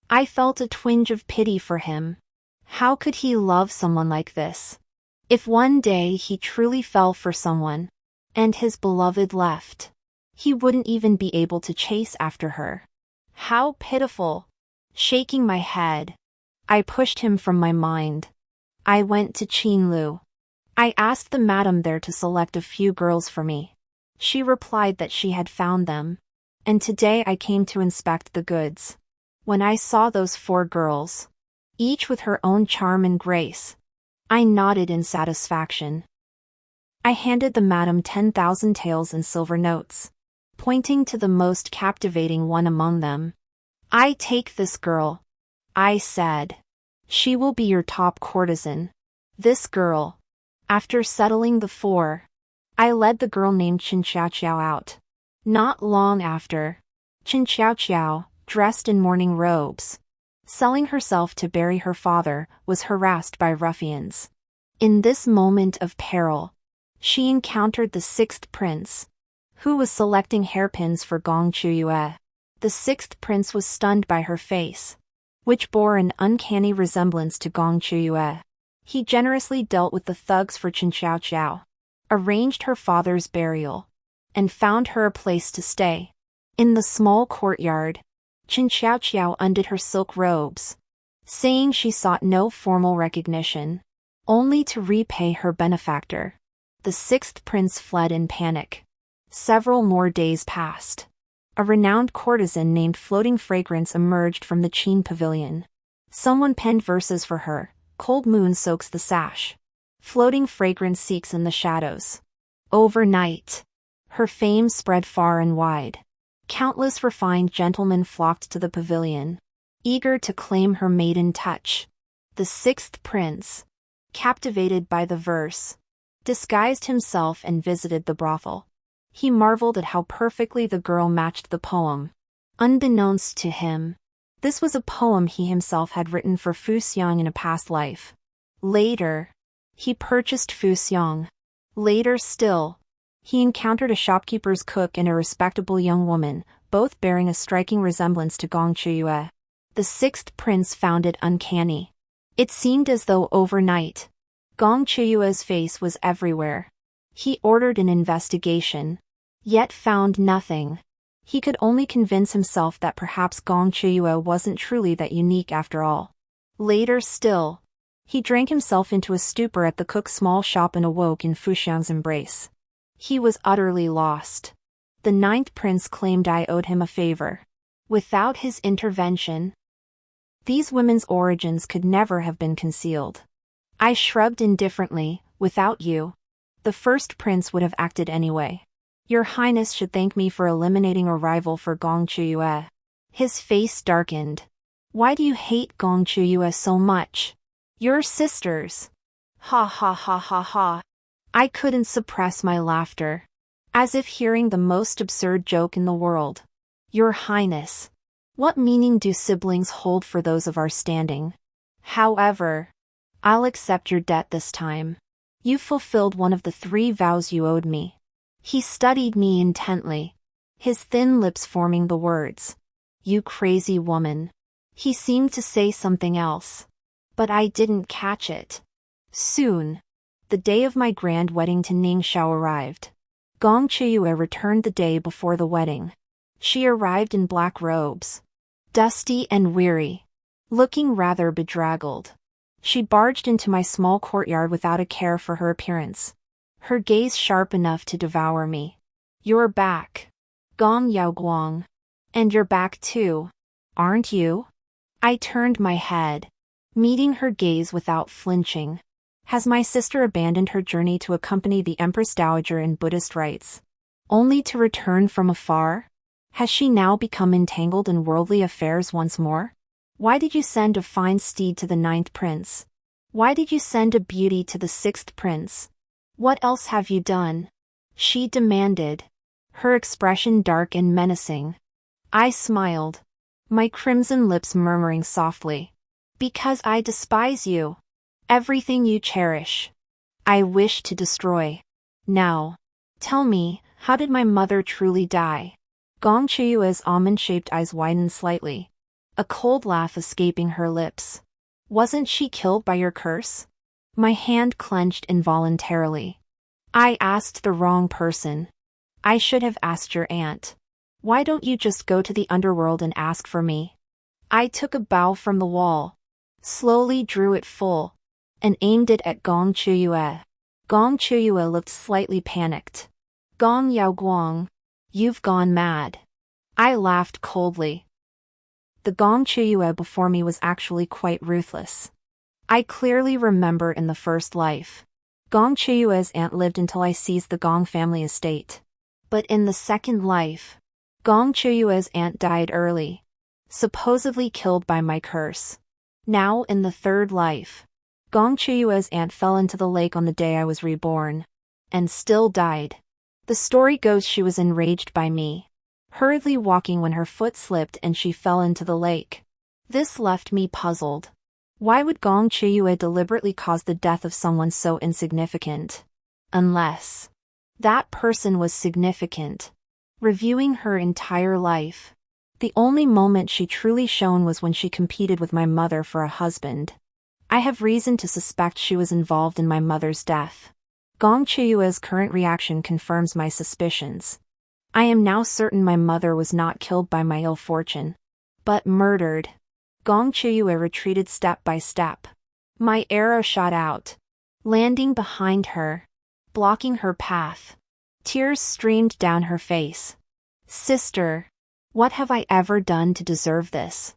I felt a twinge of pity for him. How could he love someone like this? If one day he truly fell for someone, and his beloved left, he wouldn't even be able to chase after her. How pitiful! Shaking my head, I pushed him from my mind. I went to Qinlu. I asked the madam there to select a few girls for me. She replied that she had found them. And today I came to inspect the goods. When I saw those 4 girls, each with her own charm and grace, I nodded in satisfaction. I handed the madam 10,000 taels in silver notes, pointing to the most captivating one among them. I take this girl, I said. She will be your top courtesan. This girl. After settling the 4, I led the girl named Xiao out. Not long after, Xiao, dressed in mourning robes, selling herself to bury her father, was harassed by ruffians. In this moment of peril, she encountered the 6th prince, who was selecting hairpins for Gong Chuyue. The 6th prince was stunned by her face, which bore an uncanny resemblance to Gong Chuyue. He generously dealt with the thugs for Xiao, arranged her father's burial, and found her a place to stay. In the small courtyard, Xiao undid her silk robes, saying she sought no formal recognition, only to repay her benefactor. The 6th prince fled in panic. Several more days passed. A renowned courtesan named Floating Fragrance emerged from the Qin pavilion. Someone penned verses for her. Cold moon soaks the sash. Floating Fragrance seeks in the shadows. Overnight, her fame spread far and wide. Countless refined gentlemen flocked to the pavilion, eager to claim her maiden touch. The 6th prince, captivated by the verse, disguised himself and visited the brothel. He marveled at how perfectly the girl matched the poem. Unbeknownst to him, this was a poem he himself had written for Fu Xiang in a past life. Later, he purchased Fu Xiang. Later still, he encountered a shopkeeper's cook and a respectable young woman, both bearing a striking resemblance to Gong Chuyue. The 6th prince found it uncanny. It seemed as though overnight, Gong Chuyue's face was everywhere. He ordered an investigation, yet found nothing. He could only convince himself that perhaps Gong Chuyue wasn't truly that unique after all. Later still, he drank himself into a stupor at the cook's small shop and awoke in Fu Xiang's embrace. He was utterly lost. The 9th prince claimed I owed him a favor. Without his intervention, these women's origins could never have been concealed. I shrugged indifferently. Without you, the 1st prince would have acted anyway. Your Highness should thank me for eliminating a rival for Gong Chuyue. His face darkened. Why do you hate Gong Chuyue so much? You're sisters. Ha ha ha ha ha. I couldn't suppress my laughter, as if hearing the most absurd joke in the world. Your Highness, what meaning do siblings hold for those of our standing? However, I'll accept your debt this time. You fulfilled one of the 3 vows you owed me. He studied me intently, his thin lips forming the words, "You crazy woman." He seemed to say something else, but I didn't catch it. Soon, the day of my grand wedding to Ning Xiao arrived. Gong Chuyue returned the day before the wedding. She arrived in black robes, dusty and weary, looking rather bedraggled. She barged into my small courtyard without a care for her appearance, her gaze sharp enough to devour me. You're back, Gong Yaoguang. And you're back too, aren't you? I turned my head, meeting her gaze without flinching. Has my sister abandoned her journey to accompany the Empress Dowager in Buddhist rites, only to return from afar? Has she now become entangled in worldly affairs once more? Why did you send a fine steed to the 9th prince? Why did you send a beauty to the 6th prince? What else have you done? She demanded, her expression dark and menacing. I smiled, my crimson lips murmuring softly. Because I despise you. Everything you cherish, I wish to destroy. Now, tell me, how did my mother truly die? Gong Chuyue's almond-shaped eyes widened slightly, a cold laugh escaping her lips. Wasn't she killed by your curse? My hand clenched involuntarily. I asked the wrong person. I should have asked your aunt. Why don't you just go to the underworld and ask for me? I took a bow from the wall. slowly drew it full, and aimed it at Gong Chuyue. Gong Chuyue looked slightly panicked. Gong Yaoguang, you've gone mad. I laughed coldly. The Gong Chuyue before me was actually quite ruthless. I clearly remember in the first life, Gong Chuyue's aunt lived until I seized the Gong family estate. But in the second life, Gong Chuyue's aunt died early, supposedly killed by my curse. Now in the third life, Gong Chuyue's aunt fell into the lake on the day I was reborn, and still died. The story goes she was enraged by me, hurriedly walking when her foot slipped and she fell into the lake. This left me puzzled. Why would Gong Chuyue deliberately cause the death of someone so insignificant? Unless that person was significant. Reviewing her entire life, the only moment she truly shone was when she competed with my mother for a husband. I have reason to suspect she was involved in my mother's death. Gong Chuyue's current reaction confirms my suspicions. I am now certain my mother was not killed by my ill fortune, but murdered. Gong Chuyue retreated step by step. My arrow shot out, landing behind her, blocking her path. Tears streamed down her face. Sister, what have I ever done to deserve this?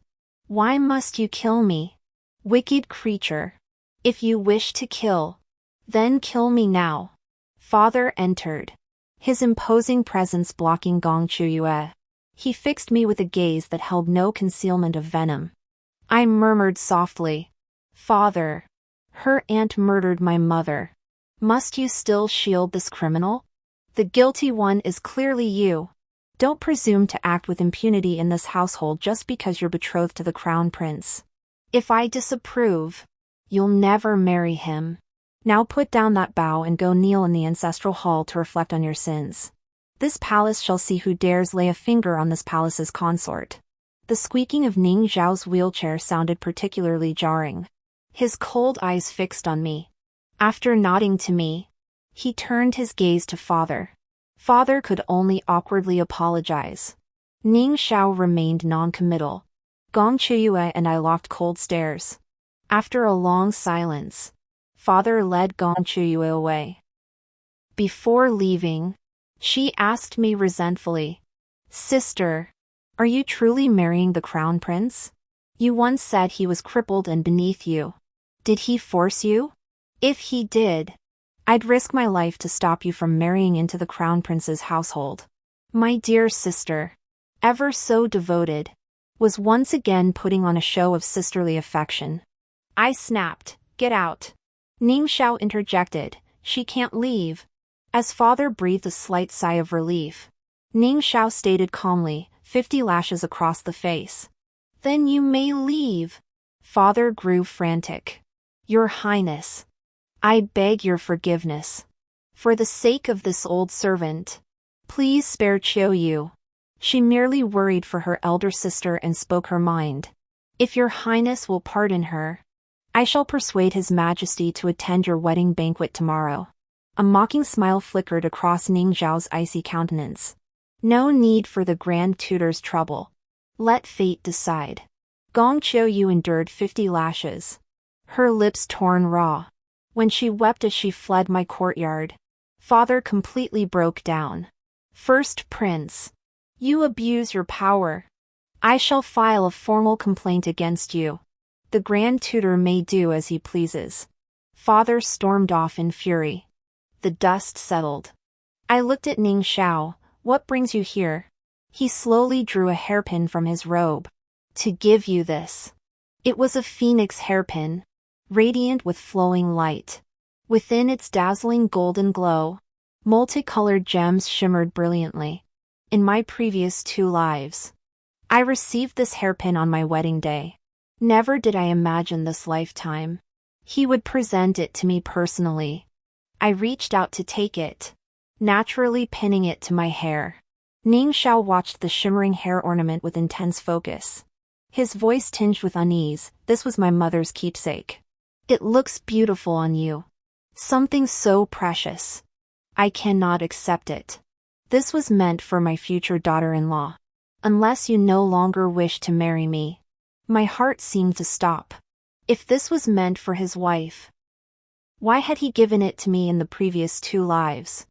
Why must you kill me? Wicked creature. If you wish to kill, then kill me now. Father entered, his imposing presence blocking Gong Chuyue. He fixed me with a gaze that held no concealment of venom. I murmured softly, Father, her aunt murdered my mother. Must you still shield this criminal? The guilty one is clearly you. Don't presume to act with impunity in this household just because you're betrothed to the crown prince. If I disapprove, you'll never marry him. Now put down that bow and go kneel in the ancestral hall to reflect on your sins. This palace shall see who dares lay a finger on this palace's consort. The squeaking of Ning Xiao's wheelchair sounded particularly jarring. His cold eyes fixed on me. After nodding to me, he turned his gaze to Father. Father could only awkwardly apologize. Ning Xiao remained non-committal. Gong Chuyue and I locked cold stares. After a long silence, Father led Gong Chuyue away. Before leaving, she asked me resentfully, Sister, are you truly marrying the crown prince? You once said he was crippled and beneath you. Did he force you? If he did, I'd risk my life to stop you from marrying into the crown prince's household. My dear sister, ever so devoted, was once again putting on a show of sisterly affection. I snapped, Get out. Ning Xiao interjected, She can't leave. As Father breathed a slight sigh of relief, Ning Xiao stated calmly, 50 lashes across the face. Then you may leave. Father grew frantic. Your Highness, I beg your forgiveness. For the sake of this old servant, please spare Xiao Yu. She merely worried for her elder sister and spoke her mind. If your Highness will pardon her, I shall persuade His Majesty to attend your wedding banquet tomorrow. A mocking smile flickered across Ning Xiao's icy countenance. No need for the Grand Tutor's trouble. Let fate decide. Gong Qiuyu endured 50 lashes. Her lips torn raw. When she wept as she fled my courtyard, Father completely broke down. First Prince, you abuse your power. I shall file a formal complaint against you. The Grand Tutor may do as he pleases. Father stormed off in fury. The dust settled. I looked at Ning Xiao. What brings you here? He slowly drew a hairpin from his robe. To give you this. It was a phoenix hairpin, radiant with flowing light. Within its dazzling golden glow, multicolored gems shimmered brilliantly. In my previous 2 lives, I received this hairpin on my wedding day. Never did I imagine this lifetime. He would present it to me personally. I reached out to take it, naturally pinning it to my hair. Ning Xiao watched the shimmering hair ornament with intense focus. His voice tinged with unease, This was my mother's keepsake. It looks beautiful on you. Something so precious. I cannot accept it. This was meant for my future daughter-in-law. Unless you no longer wish to marry me. My heart seemed to stop. If this was meant for his wife, why had he given it to me in the previous 2 lives?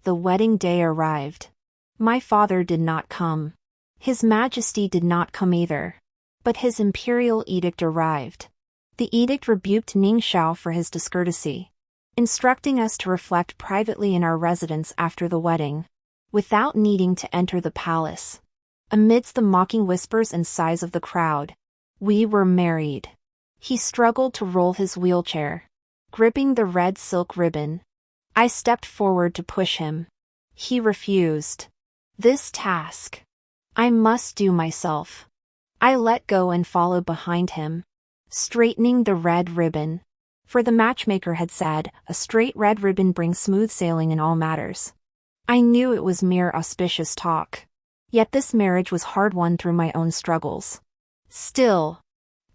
The wedding day arrived. My father did not come. His Majesty did not come either. But his imperial edict arrived. The edict rebuked Xiao for his discourtesy, instructing us to reflect privately in our residence after the wedding, without needing to enter the palace. Amidst the mocking whispers and sighs of the crowd, we were married. He struggled to roll his wheelchair, gripping the red silk ribbon. I stepped forward to push him. He refused. This task I must do myself. I let go and followed behind him, straightening the red ribbon. For the matchmaker had said, a straight red ribbon brings smooth sailing in all matters. I knew it was mere auspicious talk. Yet this marriage was hard-won through my own struggles. Still,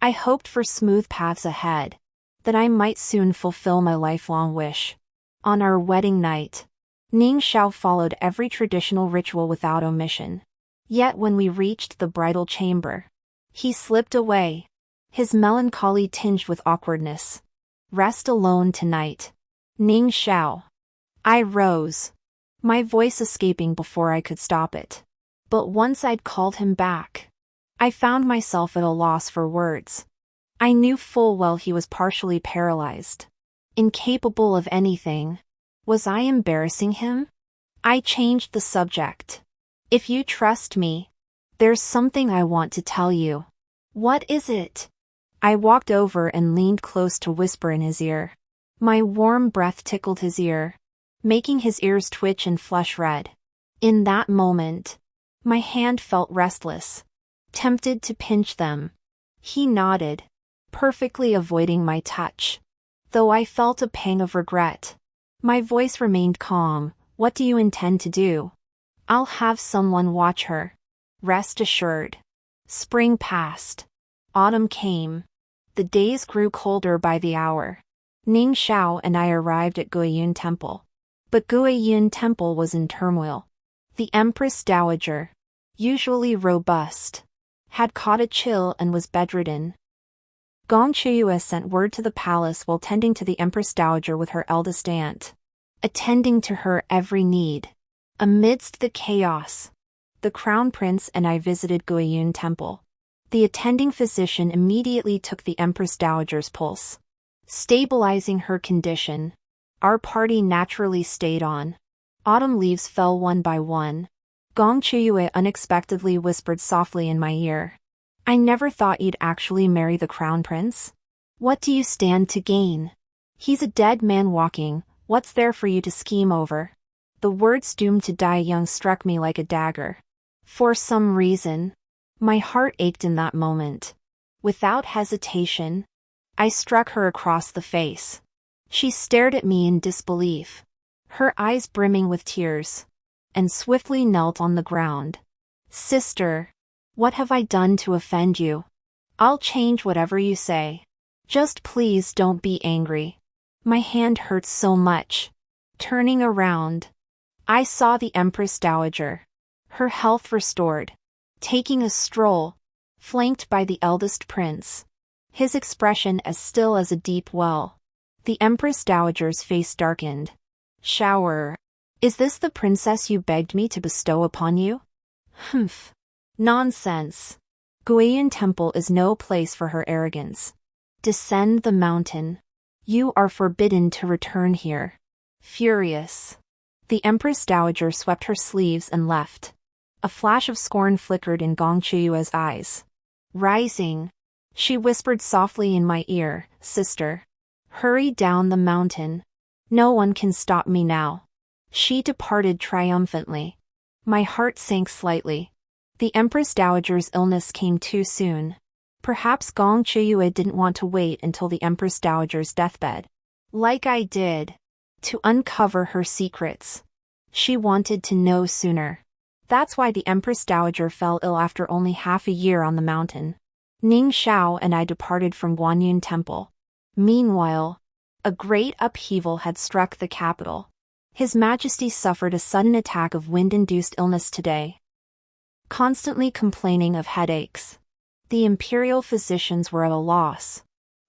I hoped for smooth paths ahead, that I might soon fulfill my lifelong wish. On our wedding night, Xiao followed every traditional ritual without omission. Yet when we reached the bridal chamber, he slipped away, his melancholy tinged with awkwardness. Rest alone tonight, Xiao. I rose, my voice escaping before I could stop it. But once I'd called him back, I found myself at a loss for words. I knew full well he was partially paralyzed, incapable of anything. Was I embarrassing him? I changed the subject. If you trust me, there's something I want to tell you. What is it? I walked over and leaned close to whisper in his ear. My warm breath tickled his ear, making his ears twitch and flush red. In that moment, my hand felt restless, tempted to pinch them. He nodded, perfectly avoiding my touch. Though I felt a pang of regret, my voice remained calm. What do you intend to do? I'll have someone watch her. Rest assured. Spring passed. Autumn came. The days grew colder by the hour. Xiao and I arrived at Guiyun Temple. But Guiyun Temple was in turmoil. The Empress Dowager, usually robust, had caught a chill and was bedridden. Gong Qiuyue sent word to the palace while tending to the Empress Dowager with her eldest aunt, attending to her every need. Amidst the chaos, the Crown Prince and I visited Guiyun Temple. The attending physician immediately took the Empress Dowager's pulse, stabilizing her condition. Our party naturally stayed on. Autumn leaves fell one by one. Gong Qiuyue unexpectedly whispered softly in my ear. I never thought you'd actually marry the Crown Prince. What do you stand to gain? He's a dead man walking, what's there for you to scheme over? The words doomed to die young struck me like a dagger. For some reason, my heart ached in that moment. Without hesitation, I struck her across the face. She stared at me in disbelief, her eyes brimming with tears, and swiftly knelt on the ground. Sister, what have I done to offend you? I'll change whatever you say. Just please don't be angry. My hand hurts so much. Turning around, I saw the Empress Dowager, her health restored, taking a stroll, flanked by the eldest prince, his expression as still as a deep well. The Empress Dowager's face darkened. Xiao, is this the princess you begged me to bestow upon you? Humph. Nonsense. Guiyun Temple is no place for her arrogance. Descend the mountain. You are forbidden to return here. Furious, the Empress Dowager swept her sleeves and left. A flash of scorn flickered in Gong Qiuyue's eyes. Rising, she whispered softly in my ear, Sister, hurry down the mountain. No one can stop me now. She departed triumphantly. My heart sank slightly. The Empress Dowager's illness came too soon. Perhaps Gong Qiuyue didn't want to wait until the Empress Dowager's deathbed, like I did, to uncover her secrets. She wanted to know sooner. That's why the Empress Dowager fell ill after only half a year on the mountain. Xiao and I departed from Guiyun Temple. Meanwhile, a great upheaval had struck the capital. His Majesty suffered a sudden attack of wind-induced illness today. Constantly complaining of headaches, the imperial physicians were at a loss.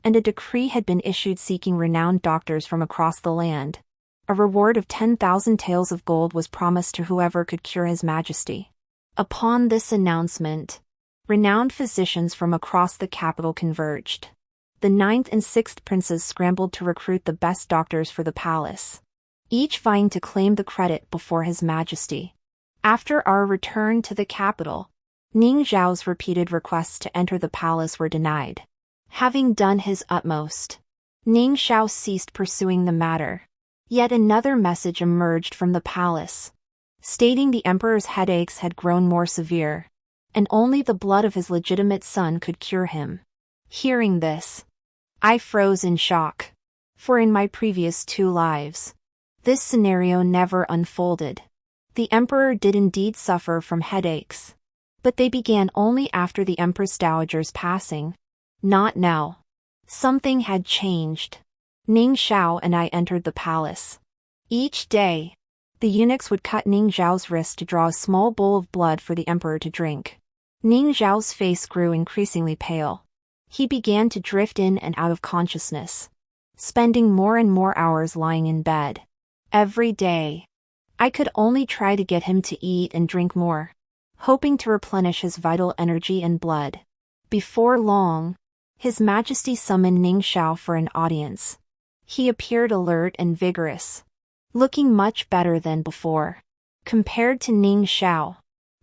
and a decree had been issued seeking renowned doctors from across the land. A reward of 10,000 taels of gold was promised to whoever could cure His Majesty. Upon this announcement, renowned physicians from across the capital converged. The 9th and 6th princes scrambled to recruit the best doctors for the palace, each vying to claim the credit before His Majesty. After our return to the capital, Ning Xiao's repeated requests to enter the palace were denied. Having done his utmost, Ning Xiao ceased pursuing the matter. Yet another message emerged from the palace, stating the emperor's headaches had grown more severe, and only the blood of his legitimate son could cure him. Hearing this, I froze in shock. For in my previous 2 lives, this scenario never unfolded. The emperor did indeed suffer from headaches, but they began only after the Empress Dowager's passing. Not now. Something had changed. Ning Xiao and I entered the palace. Each day, the eunuchs would cut Ning Xiao's wrist to draw a small bowl of blood for the emperor to drink. Ning Xiao's face grew increasingly pale. He began to drift in and out of consciousness, spending more and more hours lying in bed. Every day, I could only try to get him to eat and drink more, hoping to replenish his vital energy and blood. Before long, His Majesty summoned Ning Xiao for an audience. He appeared alert and vigorous, looking much better than before. Compared to Ning Xiao,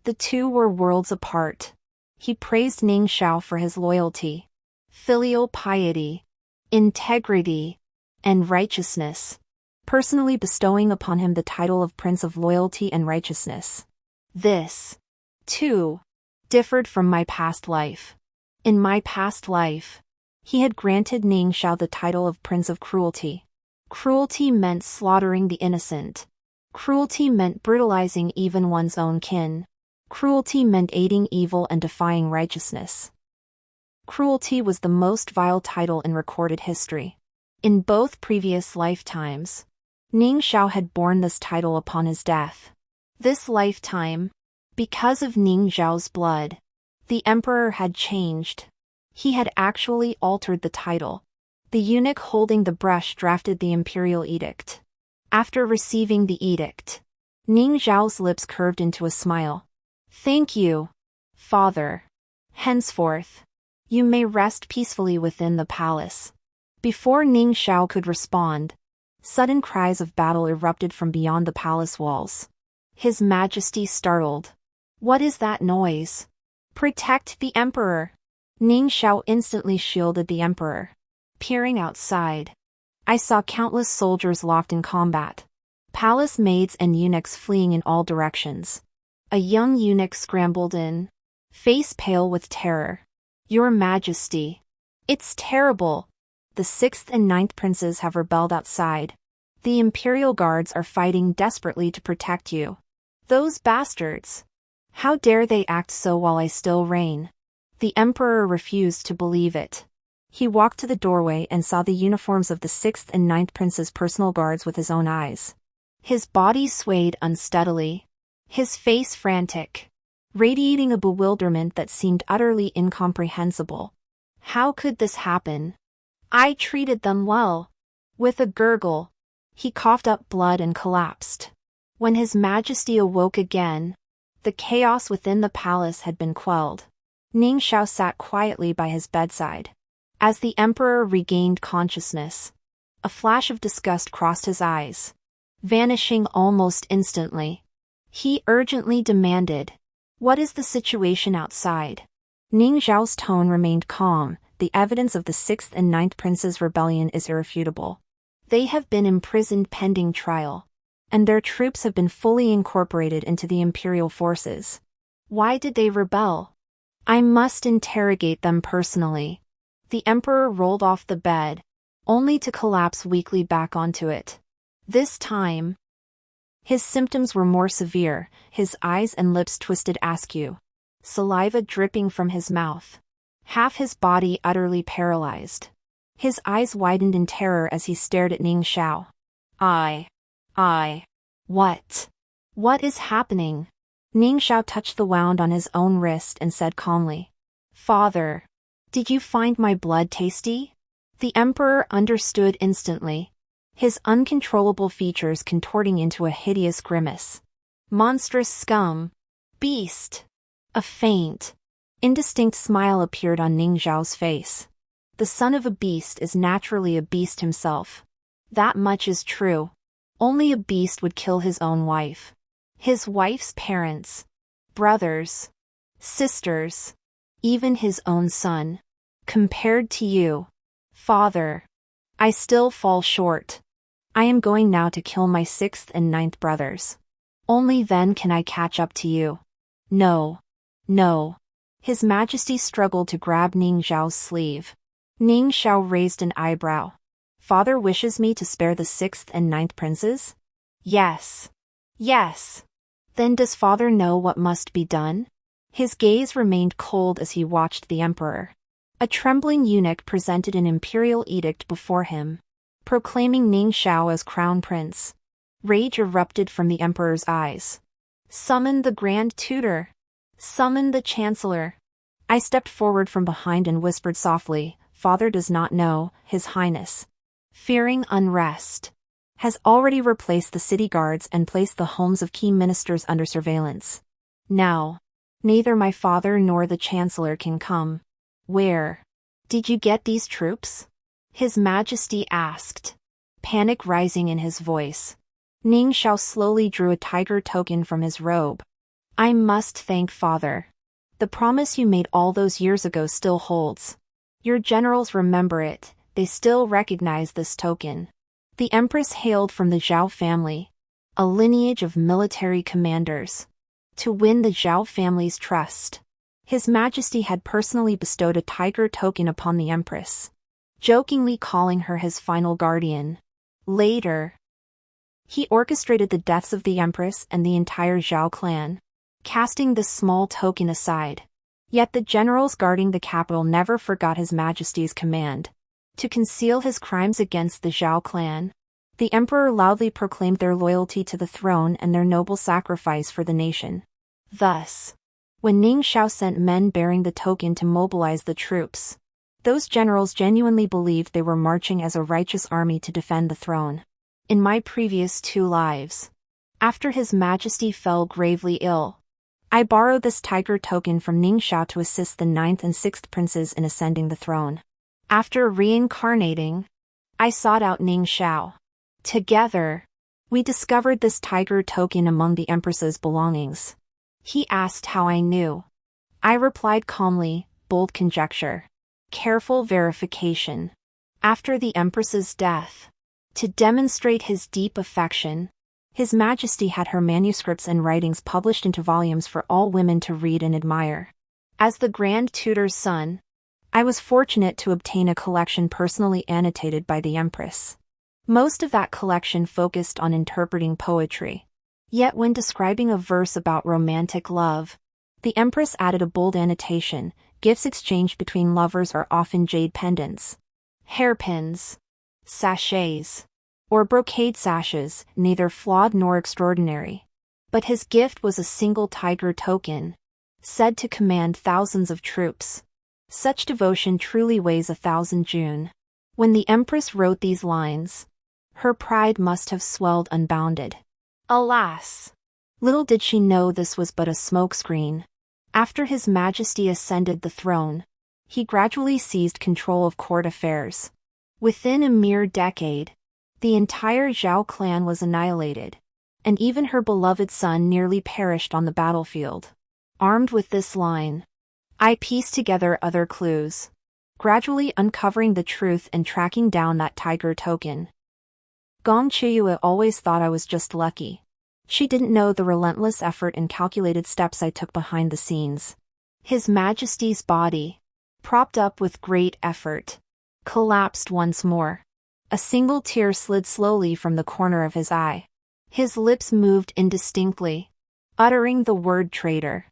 the two were worlds apart. He praised Ning Xiao for his loyalty, filial piety, integrity, and righteousness, personally bestowing upon him the title of Prince of Loyalty and Righteousness. This, too, differed from my past life. In my past life, he had granted Ning Xiao the title of Prince of Cruelty. Cruelty meant slaughtering the innocent. Cruelty meant brutalizing even one's own kin. Cruelty meant aiding evil and defying righteousness. Cruelty was the most vile title in recorded history. In both previous lifetimes, Ning Xiao had borne this title upon his death. This lifetime, because of Ning Xiao's blood, the emperor had changed. He had actually altered the title. The eunuch holding the brush drafted the imperial edict. After receiving the edict, Ning Xiao's lips curved into a smile. "Thank you, Father. Henceforth, you may rest peacefully within the palace." Before Ning Xiao could respond, sudden cries of battle erupted from beyond the palace walls. His Majesty startled. "What is that noise?" "Protect the emperor." Ning Xiao instantly shielded the emperor. Peering outside, I saw countless soldiers locked in combat, palace maids and eunuchs fleeing in all directions. A young eunuch scrambled in, face pale with terror. "Your Majesty, it's terrible. The 6th and 9th princes have rebelled outside. The imperial guards are fighting desperately to protect you. Those bastards! How dare they act so while I still reign?" The emperor refused to believe it. He walked to the doorway and saw the uniforms of the 6th and 9th princes' personal guards with his own eyes. His body swayed unsteadily, his face frantic, radiating a bewilderment that seemed utterly incomprehensible. How could this happen? I treated them well. With a gurgle, he coughed up blood and collapsed. When His Majesty awoke again, the chaos within the palace had been quelled. Ning Xiao sat quietly by his bedside. As the emperor regained consciousness, a flash of disgust crossed his eyes, vanishing almost instantly. He urgently demanded, "What is the situation outside?" Ning Xiao's tone remained calm. "The evidence of the 6th and 9th princes' rebellion is irrefutable. They have been imprisoned pending trial, and their troops have been fully incorporated into the imperial forces. Why did they rebel? I must interrogate them personally." The emperor rolled off the bed, only to collapse weakly back onto it. This time, his symptoms were more severe, his eyes and lips twisted askew, saliva dripping from his mouth, half his body utterly paralyzed. His eyes widened in terror as he stared at Ning Xiao. What is happening?" Ning Xiao touched the wound on his own wrist and said calmly, "Father, did you find my blood tasty?" The emperor understood instantly, his uncontrollable features contorting into a hideous grimace. Monstrous scum! Beast! A faint, indistinct smile appeared on Ning Xiao's face. The son of a beast is naturally a beast himself. That much is true. Only a beast would kill his own wife. His wife's parents, brothers, sisters, even his own son. Compared to you, father, I still fall short. I am going now to kill my 6th and 9th brothers. Only then can I catch up to you. No. No. His Majesty struggled to grab Ning Xiao's sleeve. Ning Xiao raised an eyebrow. Father wishes me to spare the 6th and 9th princes? Yes. Yes. Then does father know what must be done? His gaze remained cold as he watched the emperor. A trembling eunuch presented an imperial edict before him, proclaiming Ning Xiao as crown prince. Rage erupted from the emperor's eyes. Summon the grand tutor. Summon the chancellor. I stepped forward from behind and whispered softly, Father does not know, His Highness, fearing unrest, has already replaced the city guards and placed the homes of key ministers under surveillance. Now, neither my father nor the chancellor can come. Where did you get these troops? His Majesty asked, panic rising in his voice. Ning Xiao slowly drew a tiger token from his robe. I must thank father. The promise you made all those years ago still holds. Your generals remember it, they still recognize this token. The Empress hailed from the Xiao family, a lineage of military commanders. To win the Xiao family's trust, His Majesty had personally bestowed a tiger token upon the Empress, jokingly calling her his final guardian. Later, he orchestrated the deaths of the Empress and the entire Xiao clan, casting this small token aside. Yet the generals guarding the capital never forgot His Majesty's command. To conceal his crimes against the Xiao clan, the emperor loudly proclaimed their loyalty to the throne and their noble sacrifice for the nation. Thus, when Ning Xiao sent men bearing the token to mobilize the troops, those generals genuinely believed they were marching as a righteous army to defend the throne. In my previous 2 lives, after His Majesty fell gravely ill, I borrowed this tiger token from Ning Xiao to assist the 9th and 6th princes in ascending the throne. After reincarnating, I sought out Ning Xiao. Together, we discovered this tiger token among the Empress's belongings. He asked how I knew. I replied calmly, bold conjecture. Careful verification. After the Empress's death, to demonstrate his deep affection, His Majesty had her manuscripts and writings published into volumes for all women to read and admire. As the Grand Tutor's son, I was fortunate to obtain a collection personally annotated by the Empress. Most of that collection focused on interpreting poetry. Yet when describing a verse about romantic love, the Empress added a bold annotation: gifts exchanged between lovers are often jade pendants, hairpins, sachets, or brocade sashes, neither flawed nor extraordinary. But his gift was a single tiger token, said to command thousands of troops. Such devotion truly weighs 1,000 June. When the Empress wrote these lines, her pride must have swelled unbounded. Alas! Little did she know this was but a smokescreen. After His Majesty ascended the throne, he gradually seized control of court affairs. Within a mere decade, the entire Xiao clan was annihilated, and even her beloved son nearly perished on the battlefield. Armed with this line, I pieced together other clues, gradually uncovering the truth and tracking down that tiger token. Gong Chiyue always thought I was just lucky. She didn't know the relentless effort and calculated steps I took behind the scenes. His Majesty's body, propped up with great effort, collapsed once more. A single tear slid slowly from the corner of his eye. His lips moved indistinctly, uttering the word traitor.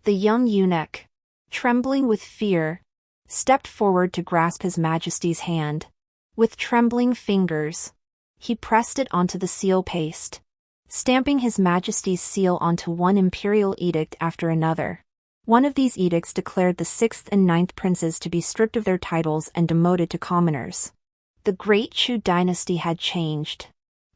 The young eunuch, trembling with fear, stepped forward to grasp His Majesty's hand. With trembling fingers, he pressed it onto the seal paste, stamping His Majesty's seal onto one imperial edict after another. One of these edicts declared the 6th and 9th princes to be stripped of their titles and demoted to commoners. The great Chu dynasty had changed.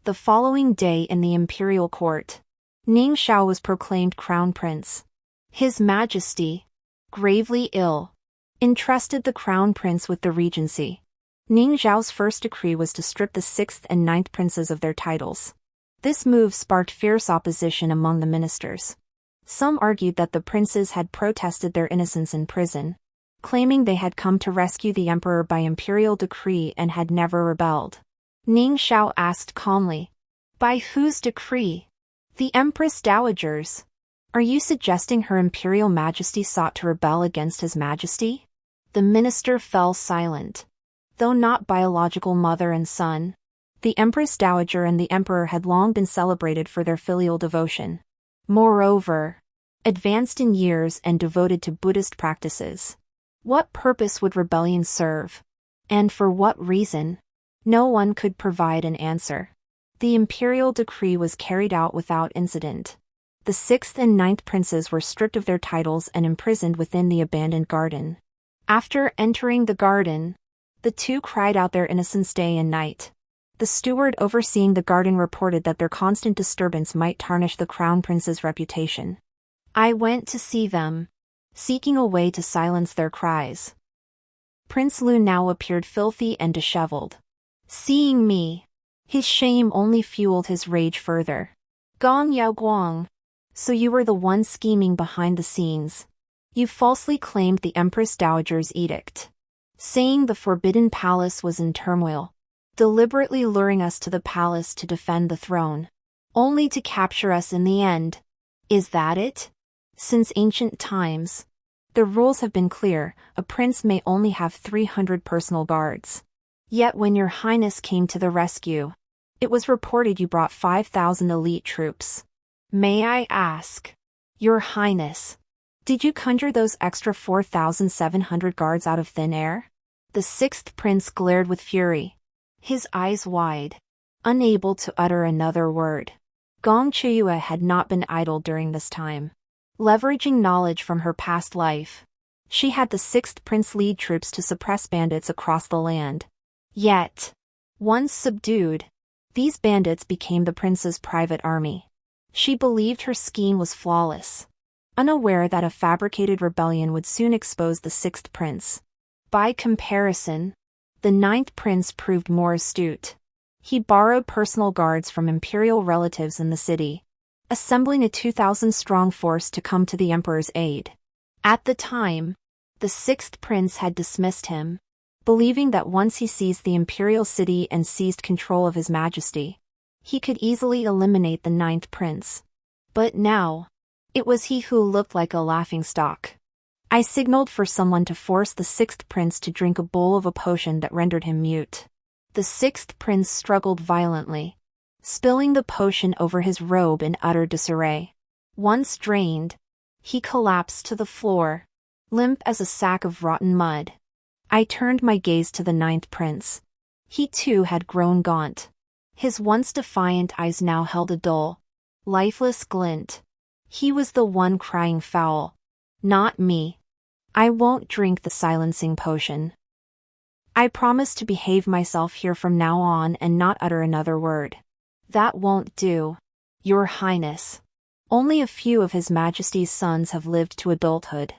The following day in the imperial court, Xiao was proclaimed crown prince. His Majesty, gravely ill, entrusted the crown prince with the regency. Xiao's first decree was to strip the 6th and 9th princes of their titles. This move sparked fierce opposition among the ministers. Some argued that the princes had protested their innocence in prison, claiming they had come to rescue the emperor by imperial decree and had never rebelled. Xiao asked calmly, "By whose decree?" "The Empress Dowager's." "Are you suggesting Her Imperial Majesty sought to rebel against His Majesty?" The minister fell silent. Though not biological mother and son, the Empress Dowager and the emperor had long been celebrated for their filial devotion. Moreover, advanced in years and devoted to Buddhist practices. What purpose would rebellion serve? And for what reason? No one could provide an answer. The imperial decree was carried out without incident. The 6th and 9th princes were stripped of their titles and imprisoned within the abandoned garden. After entering the garden, the two cried out their innocence day and night. The steward overseeing the garden reported that their constant disturbance might tarnish the crown prince's reputation. "I went to see them, seeking a way to silence their cries." Prince Lu now appeared filthy and disheveled. Seeing me, his shame only fueled his rage further. "Gong Yao Guang. So you were the one scheming behind the scenes. You falsely claimed the Empress Dowager's edict, saying the Forbidden Palace was in turmoil, deliberately luring us to the palace to defend the throne, only to capture us in the end. Is that it? Since ancient times, the rules have been clear: a prince may only have 300 personal guards. Yet when your highness came to the rescue, it was reported you brought 5,000 elite troops. May I ask, your highness, did you conjure those extra 4,700 guards out of thin air?" The 6th prince glared with fury, his eyes wide, unable to utter another word. Gong Chiyue had not been idle during this time. Leveraging knowledge from her past life, she had the 6th prince lead troops to suppress bandits across the land. Yet, once subdued, these bandits became the prince's private army. She believed her scheme was flawless, unaware that a fabricated rebellion would soon expose the 6th prince. By comparison, the 9th prince proved more astute. He borrowed personal guards from imperial relatives in the city, assembling a 2,000-strong force to come to the emperor's aid. At the time, the 6th prince had dismissed him, believing that once he seized the imperial city and seized control of His Majesty, he could easily eliminate the 9th prince. But now, it was he who looked like a laughingstock. I signaled for someone to force the 6th prince to drink a bowl of a potion that rendered him mute. The 6th prince struggled violently, spilling the potion over his robe in utter disarray. Once drained, he collapsed to the floor, limp as a sack of rotten mud. I turned my gaze to the 9th prince. He too had grown gaunt. His once defiant eyes now held a dull, lifeless glint. He was the one crying foul. Not me. I won't drink the silencing potion. I promise to behave myself here from now on and not utter another word. That won't do, Your Highness. Only a few of His Majesty's sons have lived to adulthood.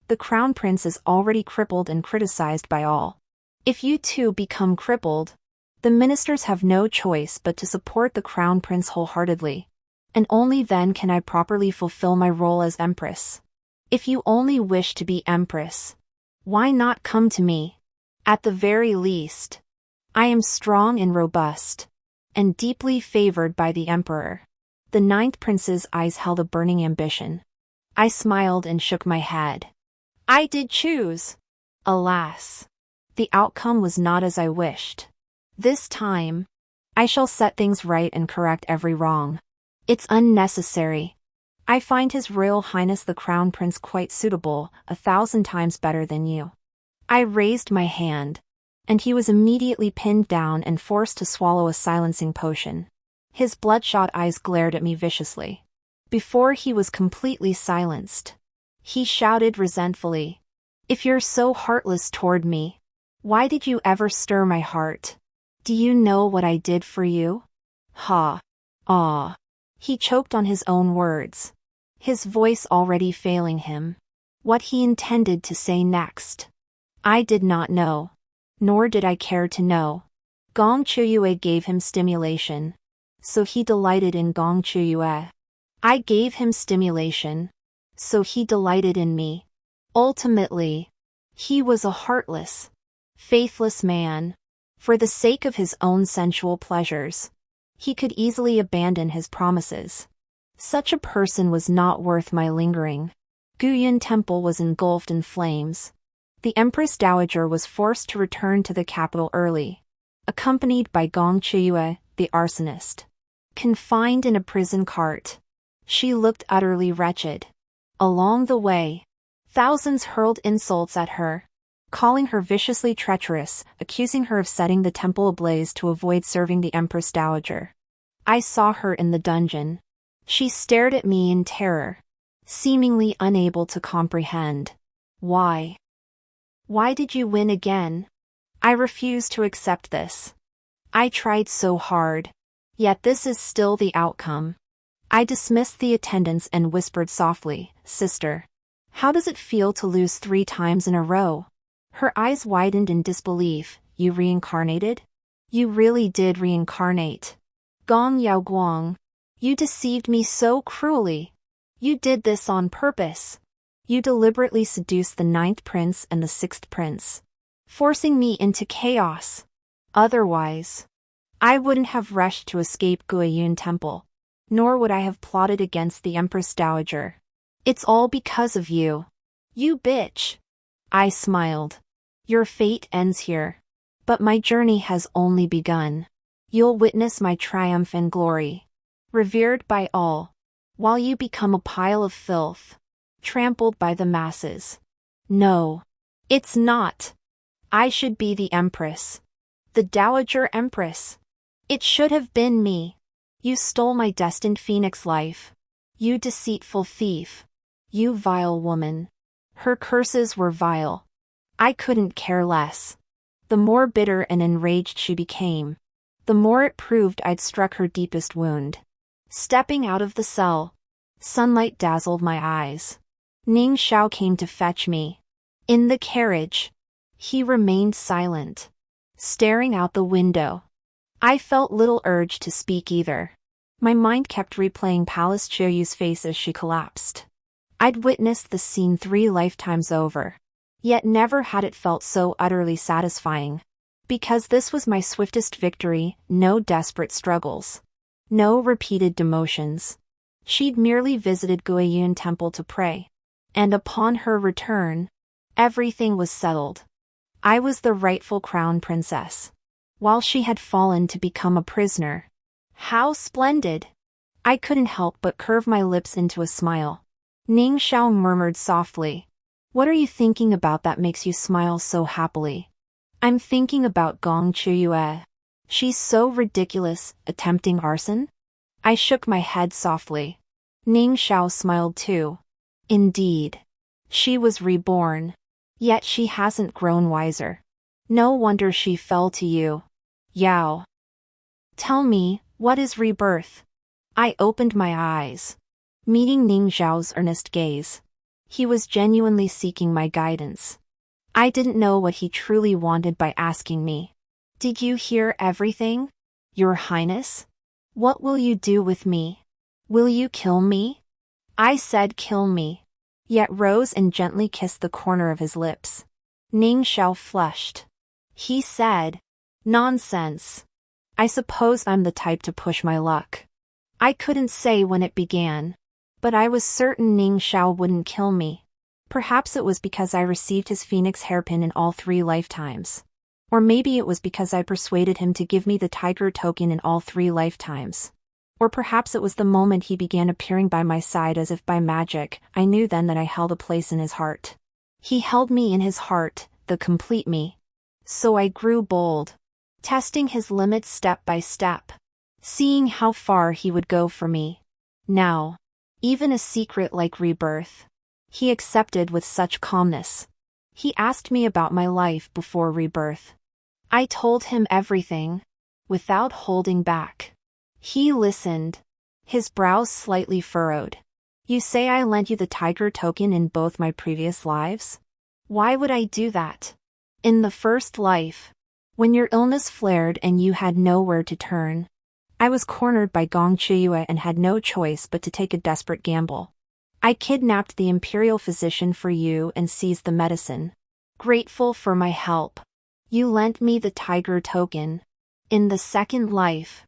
The Crown Prince is already crippled and criticized by all. If you too become crippled, the ministers have no choice but to support the Crown Prince wholeheartedly. And only then can I properly fulfill my role as Empress. If you only wish to be Empress, why not come to me? At the very least, I am strong and robust, and deeply favored by the Emperor. The 9th Prince's eyes held a burning ambition. I smiled and shook my head. I did choose. Alas, the outcome was not as I wished. This time, I shall set things right and correct every wrong. It's unnecessary. I find His Royal Highness the Crown Prince quite suitable, 1,000 times better than you. I raised my hand, and he was immediately pinned down and forced to swallow a silencing potion. His bloodshot eyes glared at me viciously. Before he was completely silenced, he shouted resentfully, "If you're so heartless toward me, why did you ever stir my heart?" Do you know what I did for you? Ha. Ah. He choked on his own words, his voice already failing him. What he intended to say next, I did not know. Nor did I care to know. Gong Chuyue gave him stimulation. So he delighted in Gong Chuyue. I gave him stimulation. So he delighted in me. Ultimately, he was a heartless, faithless man. For the sake of his own sensual pleasures, he could easily abandon his promises. Such a person was not worth my lingering. Guyun Temple was engulfed in flames. The Empress Dowager was forced to return to the capital early, accompanied by Gong Chuyue, the arsonist. Confined in a prison cart, she looked utterly wretched. Along the way, thousands hurled insults at her, calling her viciously treacherous, accusing her of setting the temple ablaze to avoid serving the Empress Dowager. I saw her in the dungeon. She stared at me in terror, seemingly unable to comprehend. Why? Why did you win again? I refuse to accept this. I tried so hard. Yet this is still the outcome. I dismissed the attendants and whispered softly, Sister, how does it feel to lose 3 times in a row? Her eyes widened in disbelief. You reincarnated? You really did reincarnate. Gong Yaoguang. You deceived me so cruelly. You did this on purpose. You deliberately seduced the 9th prince and the 6th prince, forcing me into chaos. Otherwise, I wouldn't have rushed to escape Guyun Temple, nor would I have plotted against the Empress Dowager. It's all because of you. You bitch. I smiled. Your fate ends here. But my journey has only begun. You'll witness my triumph and glory, revered by all, while you become a pile of filth, trampled by the masses. No, it's not. I should be the Empress. The Dowager Empress. It should have been me. You stole my destined phoenix life. You deceitful thief. You vile woman. Her curses were vile. I couldn't care less. The more bitter and enraged she became, the more it proved I'd struck her deepest wound. Stepping out of the cell, sunlight dazzled my eyes. Ning Xiao came to fetch me. In the carriage, he remained silent, staring out the window. I felt little urge to speak either. My mind kept replaying Palace Choyu's face as she collapsed. I'd witnessed the scene 3 lifetimes over, yet never had it felt so utterly satisfying. Because this was my swiftest victory, no desperate struggles, no repeated demotions. She'd merely visited Guyun Temple to pray, and upon her return, everything was settled. I was the rightful crown princess, while she had fallen to become a prisoner. How splendid! I couldn't help but curve my lips into a smile. Ning Xiao murmured softly, What are you thinking about that makes you smile so happily? I'm thinking about Gong Chuyue. She's so ridiculous, attempting arson? I shook my head softly. Ning Xiao smiled too. Indeed. She was reborn. Yet she hasn't grown wiser. No wonder she fell to you. Yao. Tell me, what is rebirth? I opened my eyes, meeting Ning Xiao's earnest gaze. He was genuinely seeking my guidance. I didn't know what he truly wanted by asking me. Did you hear everything? Your Highness? What will you do with me? Will you kill me? I said kill me, yet rose and gently kissed the corner of his lips. Ning Xiao flushed. He said, Nonsense. I suppose I'm the type to push my luck. I couldn't say when it began, but I was certain Ning Xiao wouldn't kill me. Perhaps it was because I received his phoenix hairpin in all 3 lifetimes. Or maybe it was because I persuaded him to give me the tiger token in all 3 lifetimes. Or perhaps it was the moment he began appearing by my side as if by magic. I knew then that I held a place in his heart. He held me in his heart, the complete me. So I grew bold, testing his limits step by step, seeing how far he would go for me. Now, even a secret like rebirth, he accepted with such calmness. He asked me about my life before rebirth. I told him everything. without holding back. He listened, his brows slightly furrowed. You say I lent you the tiger token in both my previous lives? Why would I do that? In the first life, when your illness flared and you had nowhere to turn, I was cornered by Gong Qiuyue and had no choice but to take a desperate gamble. I kidnapped the imperial physician for you and seized the medicine. Grateful for my help, you lent me the tiger token. In the second life,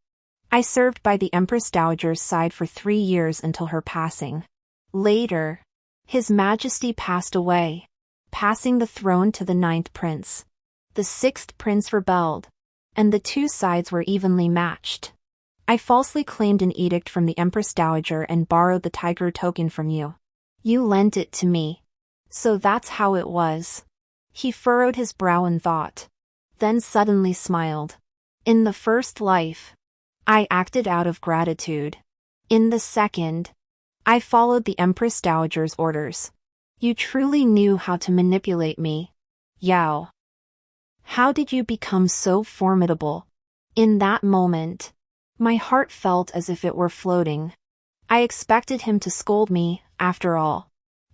I served by the Empress Dowager's side for 3 years until her passing. Later, His Majesty passed away, passing the throne to the 9th prince. The 6th prince rebelled, and the two sides were evenly matched. I falsely claimed an edict from the Empress Dowager and borrowed the tiger token from you. You lent it to me. So that's how it was. He furrowed his brow in thought, then suddenly smiled. In the first life, I acted out of gratitude. In the second, I followed the Empress Dowager's orders. You truly knew how to manipulate me, Xiao. How did you become so formidable? In that moment, my heart felt as if it were floating. I expected him to scold me, after all.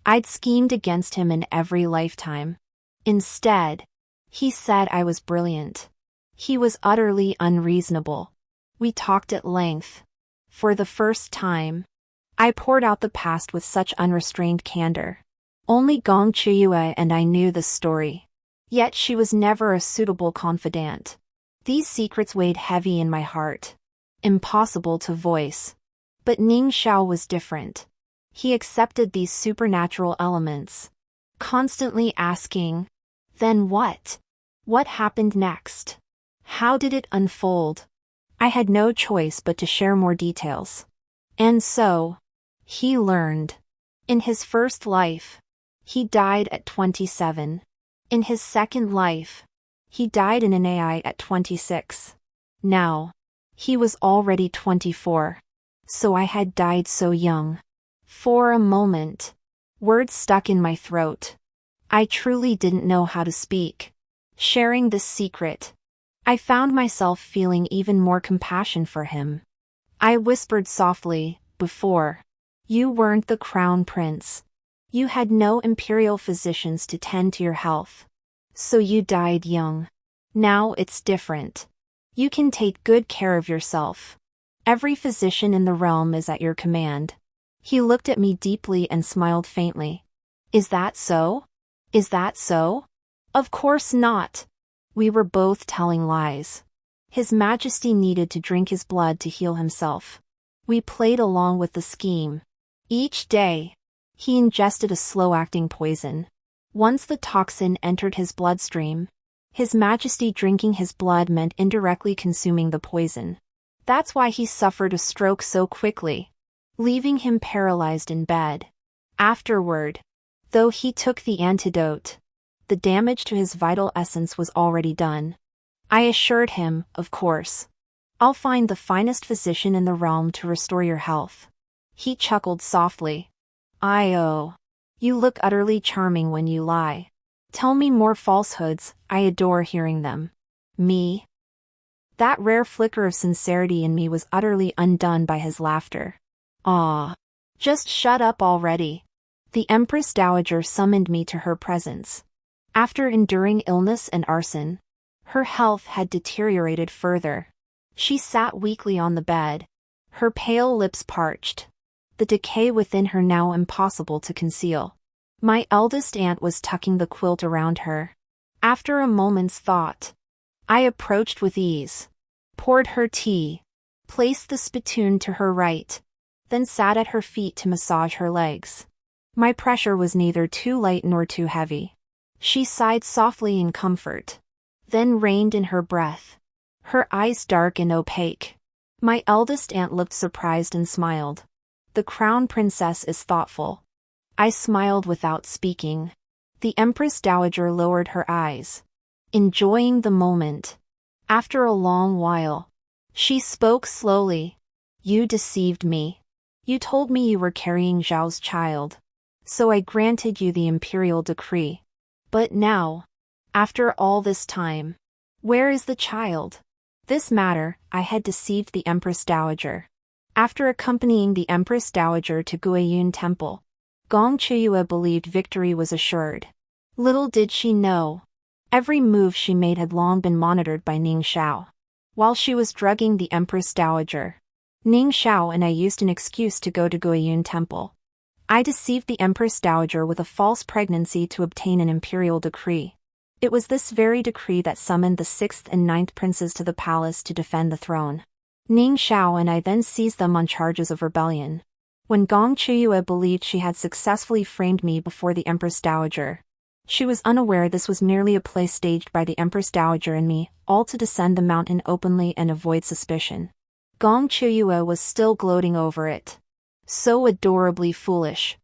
I'd schemed against him in every lifetime. Instead, he said I was brilliant. He was utterly unreasonable. We talked at length. For the first time, I poured out the past with such unrestrained candor. Only Gong Qiuyue and I knew the story. Yet she was never a suitable confidant. These secrets weighed heavy in my heart. Impossible to voice. But Ning Xiao was different. He accepted these supernatural elements, constantly asking, "Then what? What happened next? How did it unfold?" I had no choice but to share more details. And so, he learned. In his first life, he died at 27. In his second life, he died in an AI at 26. Now, he was already 24. So I had died so young. For a moment, words stuck in my throat. I truly didn't know how to speak. Sharing this secret, I found myself feeling even more compassion for him. I whispered softly, "Before, you weren't the crown prince. You had no imperial physicians to tend to your health. So you died young. Now it's different. You can take good care of yourself. Every physician in the realm is at your command." He looked at me deeply and smiled faintly. "Is that so? Is that so?" Of course not. We were both telling lies. His Majesty needed to drink his blood to heal himself. We played along with the scheme. Each day, he ingested a slow-acting poison. Once the toxin entered his bloodstream, His Majesty drinking his blood meant indirectly consuming the poison. That's why he suffered a stroke so quickly, leaving him paralyzed in bed. Afterward, though he took the antidote, the damage to his vital essence was already done. I assured him, "Of course. I'll find the finest physician in the realm to restore your health." He chuckled softly. "Oh, you look utterly charming when you lie. Tell me more falsehoods, I adore hearing them." Me? That rare flicker of sincerity in me was utterly undone by his laughter. "Aw, just shut up already." The Empress Dowager summoned me to her presence. After enduring illness and arson, her health had deteriorated further. She sat weakly on the bed, her pale lips parched, the decay within her now impossible to conceal. My eldest aunt was tucking the quilt around her. After a moment's thought, I approached with ease, poured her tea, placed the spittoon to her right, then sat at her feet to massage her legs. My pressure was neither too light nor too heavy. She sighed softly in comfort, then reined in her breath, her eyes dark and opaque. My eldest aunt looked surprised and smiled. "The crown princess is thoughtful." I smiled without speaking. The Empress Dowager lowered her eyes, enjoying the moment. After a long while, she spoke slowly. "You deceived me. You told me you were carrying Xiao's child. So I granted you the imperial decree. But now, after all this time, where is the child? this matter, I had deceived the Empress Dowager. After accompanying the Empress Dowager to Guiyun Temple, Gong Chuyue believed victory was assured. Little did she know, every move she made had long been monitored by Ning Xiao. While she was drugging the Empress Dowager, Ning Xiao and I used an excuse to go to Guiyun Temple. I deceived the Empress Dowager with a false pregnancy to obtain an imperial decree. It was this very decree that summoned the 6th and 9th princes to the palace to defend the throne. Ning Xiao and I then seized them on charges of rebellion. When Gong Chuyue believed she had successfully framed me before the Empress Dowager, she was unaware this was merely a play staged by the Empress Dowager and me, all to descend the mountain openly and avoid suspicion. Gong Chuyue was still gloating over it. So adorably foolish.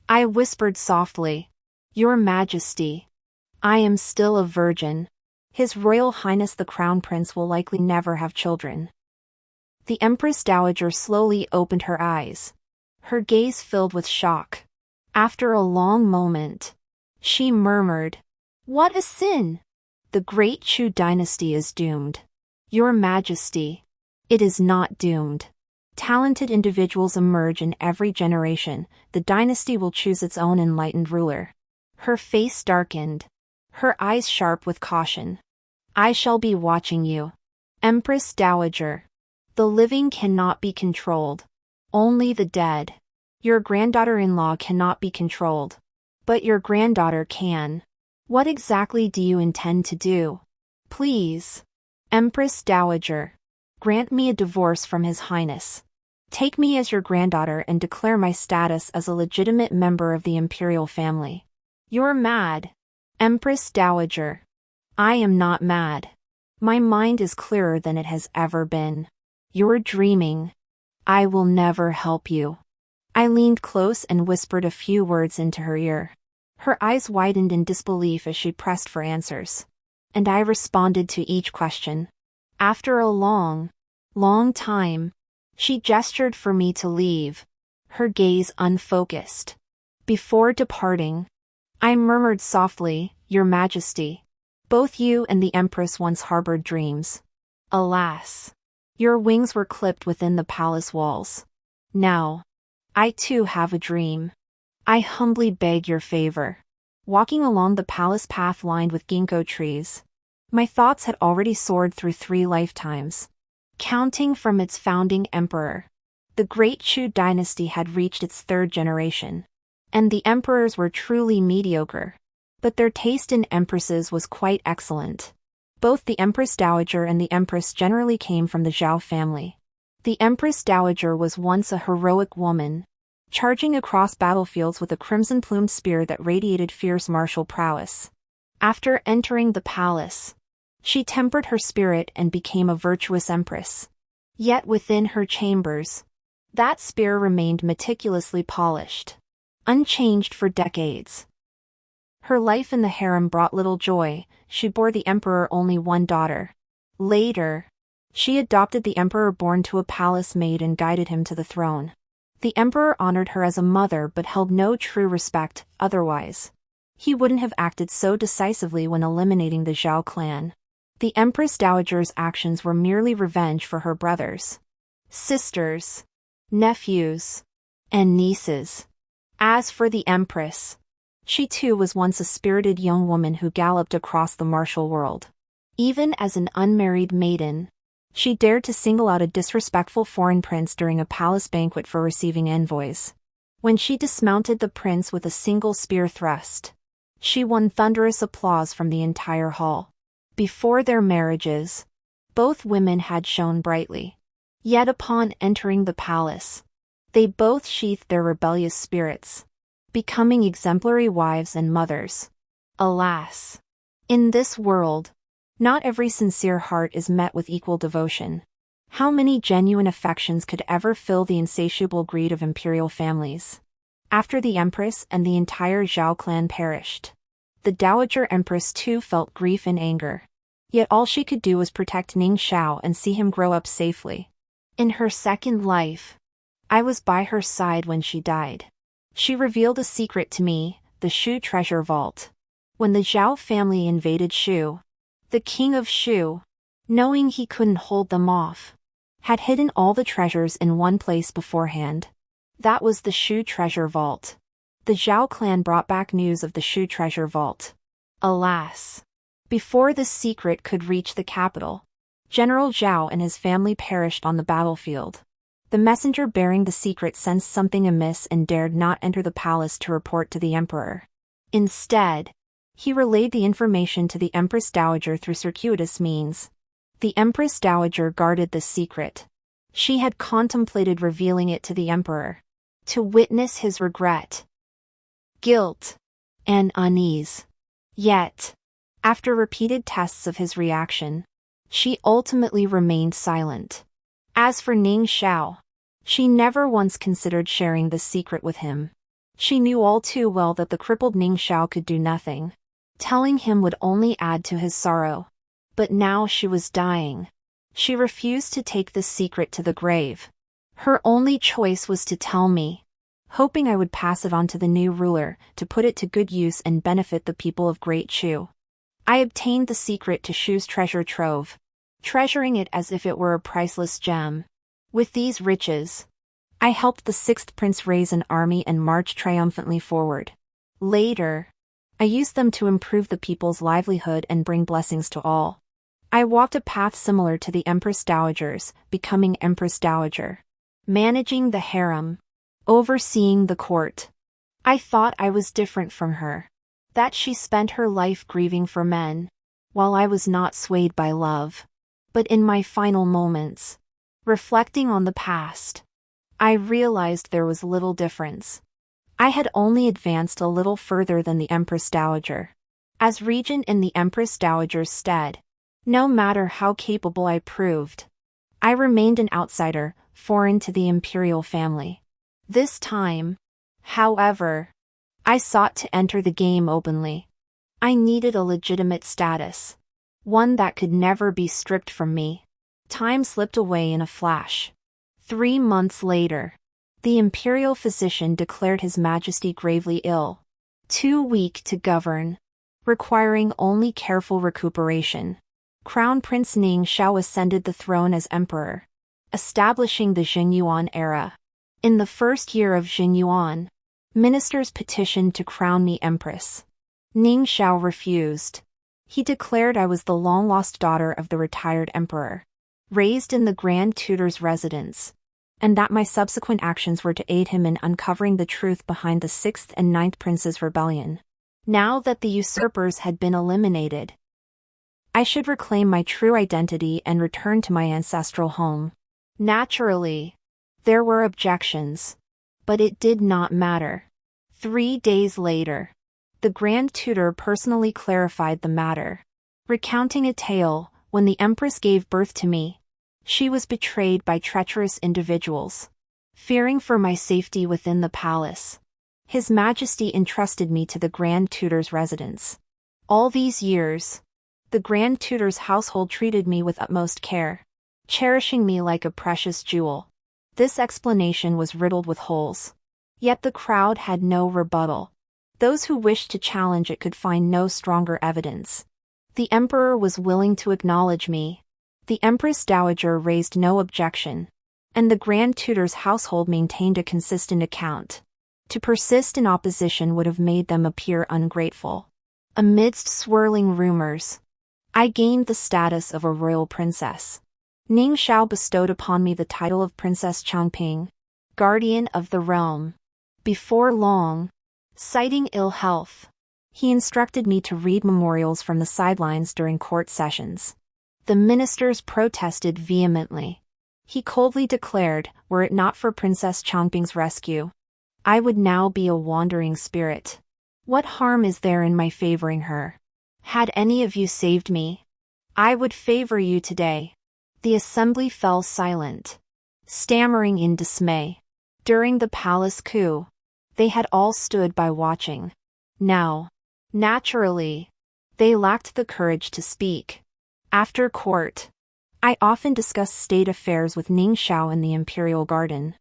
I whispered softly, "Your Majesty, I am still a virgin. His Royal Highness the Crown Prince will likely never have children." The Empress Dowager slowly opened her eyes, her gaze filled with shock. After a long moment, she murmured, "What a sin! The great Chu dynasty is doomed." "Your Majesty, it is not doomed. Talented individuals emerge in every generation, the dynasty will choose its own enlightened ruler." Her face darkened, her eyes sharp with caution. "I shall be watching you, Empress Dowager. The living cannot be controlled. Only the dead. Your granddaughter-in-law cannot be controlled. But your granddaughter can. What exactly do you intend to do? Please, Empress Dowager, grant me a divorce from His Highness. Take me as your granddaughter and declare my status as a legitimate member of the imperial family." "You're mad, Empress Dowager." "I am not mad. My mind is clearer than it has ever been. You're dreaming. I will never help you." I leaned close and whispered a few words into her ear. Her eyes widened in disbelief as she pressed for answers. And I responded to each question. After a long time, she gestured for me to leave, her gaze unfocused. Before departing, I murmured softly, "Your Majesty, both you and the Empress once harbored dreams. Alas, your wings were clipped within the palace walls. Now, I too have a dream. I humbly beg your favor." Walking along the palace path lined with ginkgo trees, my thoughts had already soared through 3 lifetimes. Counting from its founding emperor, the great Chu dynasty had reached its 3rd generation. And the emperors were truly mediocre. But their taste in empresses was quite excellent. Both the Empress Dowager and the Empress generally came from the Xiao family. The Empress Dowager was once a heroic woman, charging across battlefields with a crimson-plumed spear that radiated fierce martial prowess. After entering the palace, she tempered her spirit and became a virtuous empress. Yet within her chambers, that spear remained meticulously polished, unchanged for decades. Her life in the harem brought little joy. She bore the emperor only one daughter. Later, she adopted the emperor born to a palace maid and guided him to the throne. The emperor honored her as a mother but held no true respect, otherwise he wouldn't have acted so decisively when eliminating the Xiao clan. The Empress Dowager's actions were merely revenge for her brothers, sisters, nephews, and nieces. As for the Empress, she too was once a spirited young woman who galloped across the martial world. Even as an unmarried maiden, she dared to single out a disrespectful foreign prince during a palace banquet for receiving envoys. When she dismounted the prince with a single spear thrust, she won thunderous applause from the entire hall. Before their marriages, both women had shone brightly. Yet upon entering the palace, they both sheathed their rebellious spirits, becoming exemplary wives and mothers. Alas, in this world, not every sincere heart is met with equal devotion. How many genuine affections could ever fill the insatiable greed of imperial families? After the Empress and the entire Xiao clan perished, the Dowager Empress too felt grief and anger. Yet all she could do was protect Ning Xiao and see him grow up safely. In her second life, I was by her side when she died. She revealed a secret to me, the Shu treasure vault. When the Xiao family invaded Shu, the king of Shu, knowing he couldn't hold them off, had hidden all the treasures in one place beforehand. That was the Shu treasure vault. The Xiao clan brought back news of the Shu treasure vault. Alas! Before this secret could reach the capital, General Xiao and his family perished on the battlefield. The messenger bearing the secret sensed something amiss and dared not enter the palace to report to the emperor. Instead, he relayed the information to the Empress Dowager through circuitous means. The Empress Dowager guarded this secret. She had contemplated revealing it to the emperor, to witness his regret, guilt, and unease. Yet, after repeated tests of his reaction, she ultimately remained silent. As for Ning Xiao, she never once considered sharing this secret with him. She knew all too well that the crippled Ning Xiao could do nothing. Telling him would only add to his sorrow. But now she was dying. She refused to take this secret to the grave. Her only choice was to tell me, hoping I would pass it on to the new ruler, to put it to good use and benefit the people of Great Shu. I obtained the secret to Shu's treasure trove, treasuring it as if it were a priceless gem. With these riches, I helped the sixth prince raise an army and march triumphantly forward. Later, I used them to improve the people's livelihood and bring blessings to all. I walked a path similar to the Empress Dowager's, becoming Empress Dowager, managing the harem, overseeing the court. I thought I was different from her, that she spent her life grieving for men, while I was not swayed by love. But in my final moments, reflecting on the past, I realized there was little difference. I had only advanced a little further than the Empress Dowager. As regent in the Empress Dowager's stead, no matter how capable I proved, I remained an outsider, foreign to the imperial family. This time, however, I sought to enter the game openly. I needed a legitimate status, one that could never be stripped from me. Time slipped away in a flash. 3 months later, the imperial physician declared His Majesty gravely ill, too weak to govern, requiring only careful recuperation. Crown Prince Ning Xiao ascended the throne as emperor, establishing the Xingyuan era. In the first year of Xingyuan, ministers petitioned to crown me empress. Ning Xiao refused. He declared I was the long-lost daughter of the retired emperor, raised in the Grand Tutor's residence, and that my subsequent actions were to aid him in uncovering the truth behind the 6th and 9th Prince's rebellion. Now that the usurpers had been eliminated, I should reclaim my true identity and return to my ancestral home. Naturally, there were objections, but it did not matter. 3 days later, the Grand Tutor personally clarified the matter, recounting a tale. When the Empress gave birth to me, she was betrayed by treacherous individuals. Fearing for my safety within the palace, His Majesty entrusted me to the Grand Tutor's residence. All these years, the Grand Tutor's household treated me with utmost care, cherishing me like a precious jewel. This explanation was riddled with holes. Yet the crowd had no rebuttal. Those who wished to challenge it could find no stronger evidence. The emperor was willing to acknowledge me. The Empress Dowager raised no objection, and the Grand Tutor's household maintained a consistent account. To persist in opposition would have made them appear ungrateful. Amidst swirling rumors, I gained the status of a royal princess. Ning Xiao bestowed upon me the title of Princess Changping, guardian of the realm. Before long, citing ill health, he instructed me to read memorials from the sidelines during court sessions. The ministers protested vehemently. He coldly declared, were it not for Princess Changping's rescue, I would now be a wandering spirit. What harm is there in my favoring her? Had any of you saved me, I would favor you today. The assembly fell silent, stammering in dismay. During the palace coup, they had all stood by watching. Now, naturally, they lacked the courage to speak. After court, I often discussed state affairs with Ning Xiao in the imperial garden.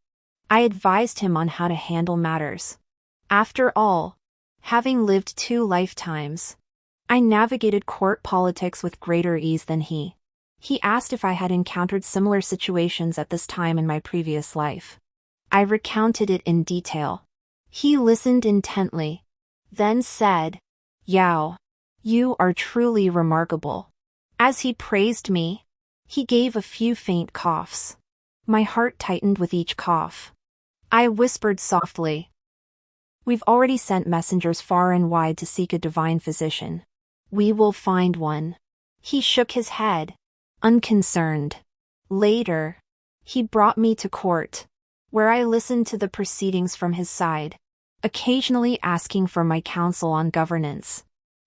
I advised him on how to handle matters. After all, having lived 2 lifetimes, I navigated court politics with greater ease than he. He asked if I had encountered similar situations at this time in my previous life. I recounted it in detail. He listened intently, then said, "Xiao, you are truly remarkable." As he praised me, he gave a few faint coughs. My heart tightened with each cough. I whispered softly, "We've already sent messengers far and wide to seek a divine physician. We will find one." He shook his head, unconcerned. Later, he brought me to court, where I listened to the proceedings from his side, occasionally asking for my counsel on governance.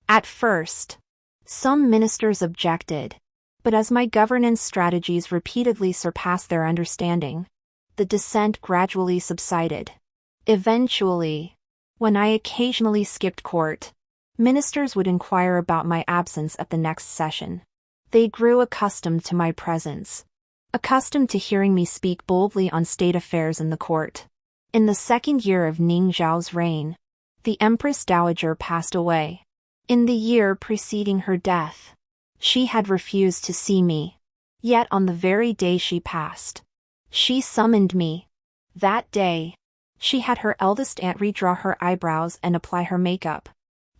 At first, some ministers objected, but as my governance strategies repeatedly surpassed their understanding, the dissent gradually subsided. Eventually, when I occasionally skipped court, ministers would inquire about my absence at the next session. They grew accustomed to my presence, accustomed to hearing me speak boldly on state affairs in the court. In the second year of Ning Xiao's reign, the Empress Dowager passed away. In the year preceding her death, she had refused to see me. Yet on the very day she passed, she summoned me. That day, she had her eldest aunt redraw her eyebrows and apply her makeup,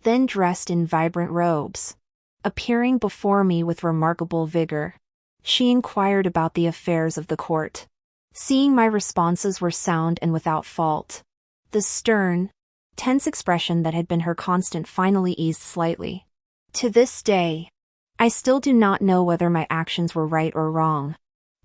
then dressed in vibrant robes, appearing before me with remarkable vigor, she inquired about the affairs of the court. Seeing my responses were sound and without fault, the stern, tense expression that had been her constant finally eased slightly. To this day, I still do not know whether my actions were right or wrong.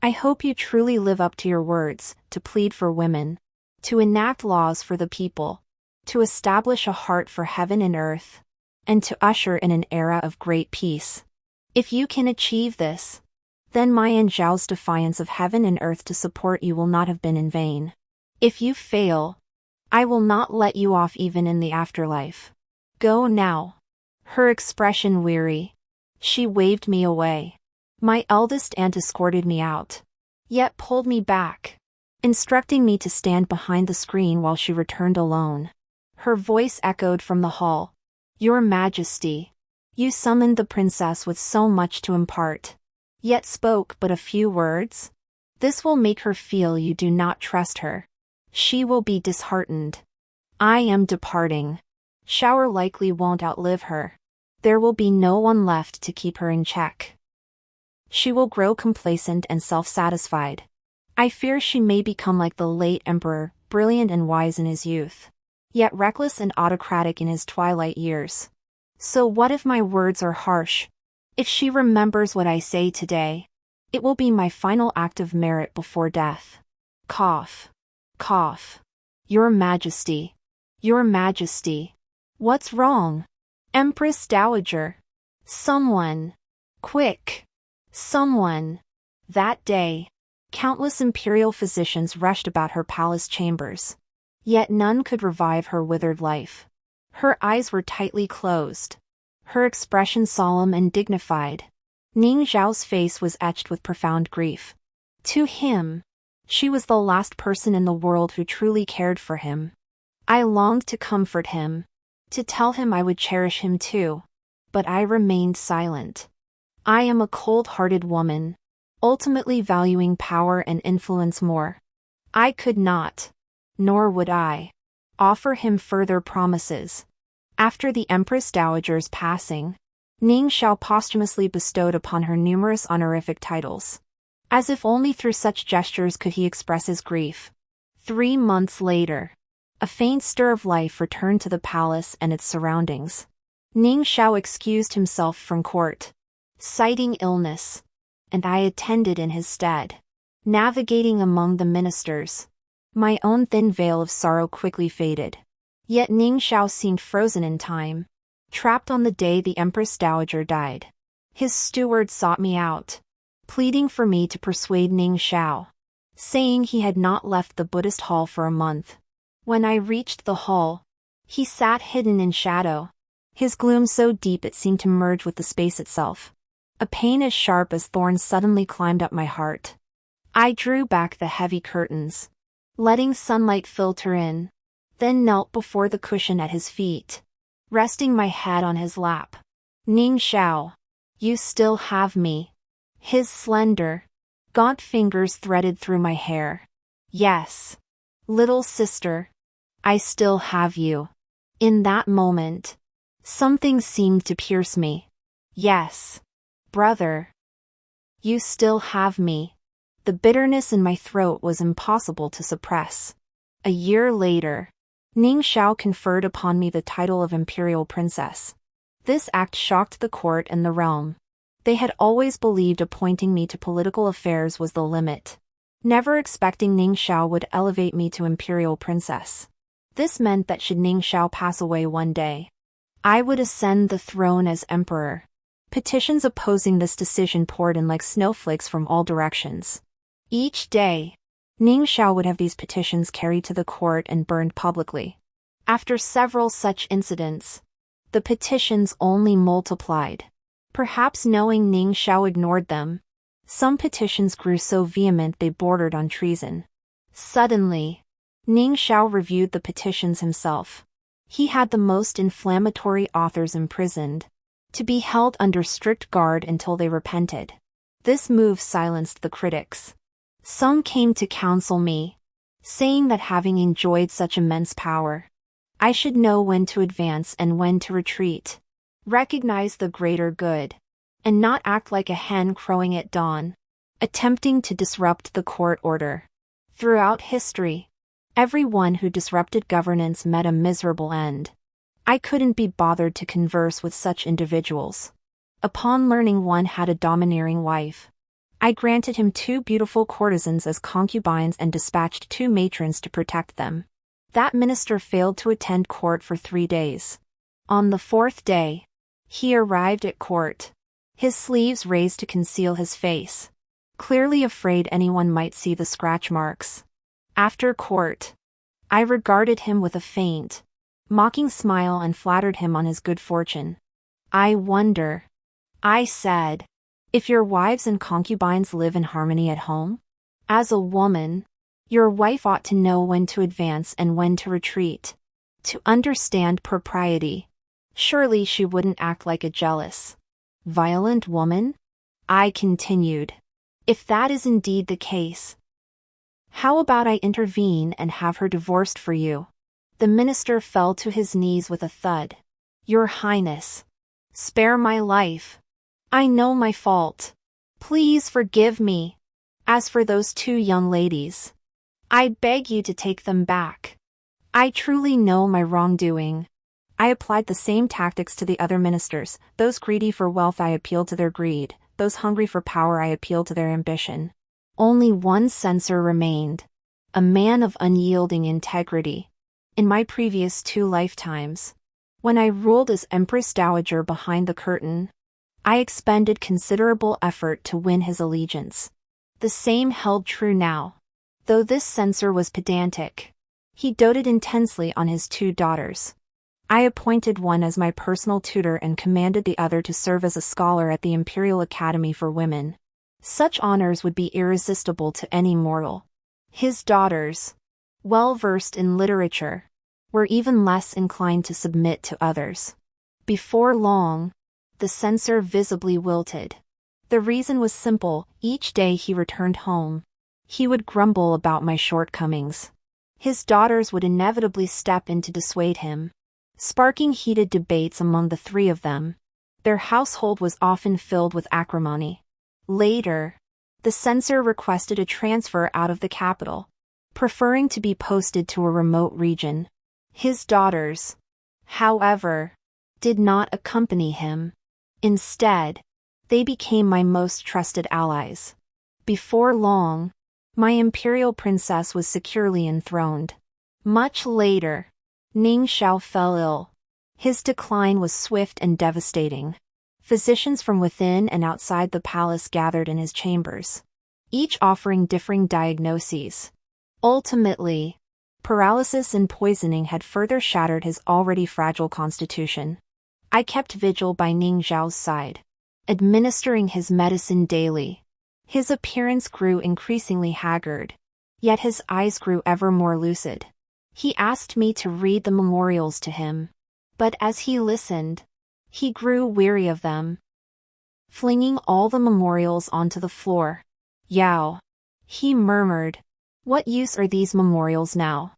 I hope you truly live up to your words, to plead for women, to enact laws for the people, to establish a heart for heaven and earth, and to usher in an era of great peace. If you can achieve this, then my and Xiao's defiance of heaven and earth to support you will not have been in vain. If you fail, I will not let you off even in the afterlife. Go now." Her expression weary, she waved me away. My eldest aunt escorted me out, yet pulled me back, instructing me to stand behind the screen while she returned alone. Her voice echoed from the hall. "Your Majesty, you summoned the princess with so much to impart, yet spoke but a few words? This will make her feel you do not trust her. She will be disheartened. I am departing. Xiao likely won't outlive her. There will be no one left to keep her in check. She will grow complacent and self-satisfied. I fear she may become like the late emperor, brilliant and wise in his youth, yet reckless and autocratic in his twilight years. So what if my words are harsh? If she remembers what I say today, it will be my final act of merit before death." Cough. Cough. "Your Majesty. Your Majesty. What's wrong? Empress Dowager. Someone. Quick. Someone." That day, countless imperial physicians rushed about her palace chambers. Yet none could revive her withered life. Her eyes were tightly closed, her expression solemn and dignified. Ning Xiao's face was etched with profound grief. To him, she was the last person in the world who truly cared for him. I longed to comfort him, to tell him I would cherish him too, but I remained silent. I am a cold-hearted woman, ultimately valuing power and influence more. I could not, nor would I, offer him further promises. After the Empress Dowager's passing, Ning Xiao posthumously bestowed upon her numerous honorific titles. As if only through such gestures could he express his grief. 3 months later, a faint stir of life returned to the palace and its surroundings. Ning Xiao excused himself from court, citing illness, and I attended in his stead. Navigating among the ministers, my own thin veil of sorrow quickly faded. Yet Ning Xiao seemed frozen in time, trapped on the day the Empress Dowager died. His steward sought me out, pleading for me to persuade Ning Xiao, saying he had not left the Buddhist hall for a month. When I reached the hall, he sat hidden in shadow, his gloom so deep it seemed to merge with the space itself. A pain as sharp as thorns suddenly climbed up my heart. I drew back the heavy curtains, letting sunlight filter in, then knelt before the cushion at his feet, resting my head on his lap. "Ning Xiao, you still have me." His slender, gaunt fingers threaded through my hair. Yes. Little sister. I still have you. In that moment, something seemed to pierce me. Yes. Brother. You still have me. The bitterness in my throat was impossible to suppress. A year later, Xiao conferred upon me the title of imperial princess. This act shocked the court and the realm. They had always believed appointing me to political affairs was the limit, never expecting Xiao would elevate me to imperial princess. This meant that should Xiao pass away one day, I would ascend the throne as emperor. Petitions opposing this decision poured in like snowflakes from all directions. Each day, Xiao would have these petitions carried to the court and burned publicly. After several such incidents, the petitions only multiplied. Perhaps knowing Xiao ignored them, some petitions grew so vehement they bordered on treason. Suddenly, Xiao reviewed the petitions himself. He had the most inflammatory authors imprisoned, to be held under strict guard until they repented. This move silenced the critics. Some came to counsel me, saying that having enjoyed such immense power, I should know when to advance and when to retreat, recognize the greater good, and not act like a hen crowing at dawn, attempting to disrupt the court order. Throughout history, everyone who disrupted governance met a miserable end. I couldn't be bothered to converse with such individuals. Upon learning one had a domineering wife, I granted him 2 beautiful courtesans as concubines and dispatched 2 matrons to protect them. That minister failed to attend court for 3 days. On the 4th day, he arrived at court, his sleeves raised to conceal his face, clearly afraid anyone might see the scratch marks. After court, I regarded him with a faint, mocking smile and flattered him on his good fortune. I wonder, I said, if your wives and concubines live in harmony at home? As a woman, your wife ought to know when to advance and when to retreat, to understand propriety. Surely she wouldn't act like a jealous, violent woman? I continued. If that is indeed the case, how about I intervene and have her divorced for you? The minister fell to his knees with a thud. Your Highness, spare my life. I know my fault. Please forgive me. As for those 2 young ladies, I beg you to take them back. I truly know my wrongdoing. I applied the same tactics to the other ministers. Those greedy for wealth I appealed to their greed, those hungry for power I appealed to their ambition. Only one censor remained, a man of unyielding integrity. In my previous 2 lifetimes, when I ruled as Empress Dowager behind the curtain, I expended considerable effort to win his allegiance. The same held true now. Though this censor was pedantic, he doted intensely on his 2 daughters. I appointed one as my personal tutor and commanded the other to serve as a scholar at the Imperial Academy for Women. Such honors would be irresistible to any mortal. His daughters, well versed in literature, were even less inclined to submit to others. Before long, the censor visibly wilted. The reason was simple: each day he returned home, he would grumble about my shortcomings. His daughters would inevitably step in to dissuade him, sparking heated debates among the 3 of them. Their household was often filled with acrimony. Later, the censor requested a transfer out of the capital, preferring to be posted to a remote region. His daughters, however, did not accompany him. Instead, they became my most trusted allies. Before long, my imperial princess was securely enthroned. Much later, Xiao fell ill. His decline was swift and devastating. Physicians from within and outside the palace gathered in his chambers, each offering differing diagnoses. Ultimately, paralysis and poisoning had further shattered his already fragile constitution. I kept vigil by Xiao's side, administering his medicine daily. His appearance grew increasingly haggard, yet his eyes grew ever more lucid. He asked me to read the memorials to him, but as he listened, he grew weary of them. flinging all the memorials onto the floor. "Xiao," he murmured. "What use are these memorials now?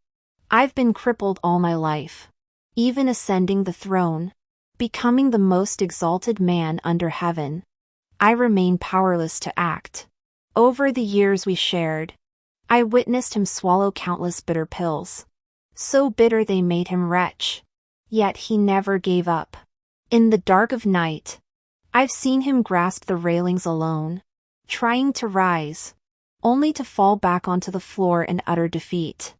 I've been crippled all my life. Even ascending the throne, becoming the most exalted man under heaven, I remain powerless to act." Over the years we shared, I witnessed him swallow countless bitter pills. So bitter they made him retch. Yet he never gave up. In the dark of night, I've seen him grasp the railings alone, trying to rise, only to fall back onto the floor in utter defeat.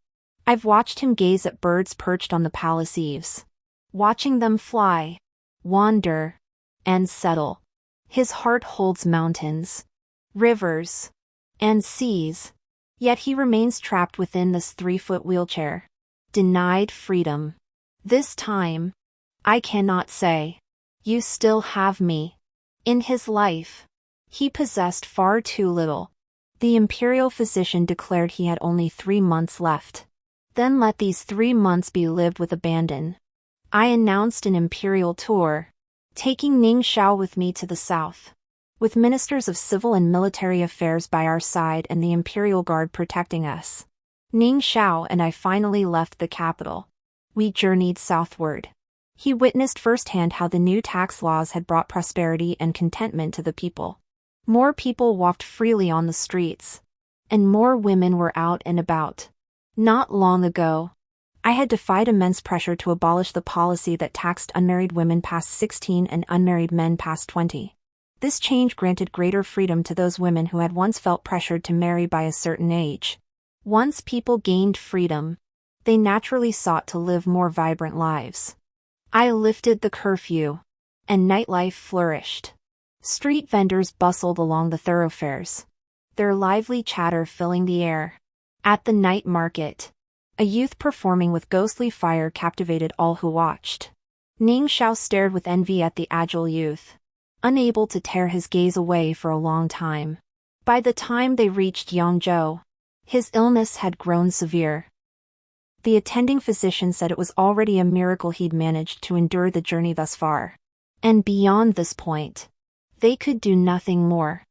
I've watched him gaze at birds perched on the palace eaves, watching them fly, wander, and settle. His heart holds mountains, rivers, and seas, yet he remains trapped within this 3-foot wheelchair, denied freedom. This time, I cannot say, "You still have me." In his life, he possessed far too little. The imperial physician declared he had only 3 months left. Then let these 3 months be lived with abandon. I announced an imperial tour, taking Xiao with me to the south. With ministers of civil and military affairs by our side and the imperial guard protecting us, Xiao and I finally left the capital. We journeyed southward. He witnessed firsthand how the new tax laws had brought prosperity and contentment to the people. More people walked freely on the streets, and more women were out and about. Not long ago, I had defied immense pressure to abolish the policy that taxed unmarried women past 16 and unmarried men past 20. This change granted greater freedom to those women who had once felt pressured to marry by a certain age. Once people gained freedom, they naturally sought to live more vibrant lives. I lifted the curfew, and nightlife flourished. Street vendors bustled along the thoroughfares, their lively chatter filling the air. At the night market, a youth performing with ghostly fire captivated all who watched. Xiao stared with envy at the agile youth, unable to tear his gaze away for a long time. By the time they reached Yangzhou, his illness had grown severe. The attending physician said it was already a miracle he'd managed to endure the journey thus far. And beyond this point, they could do nothing more.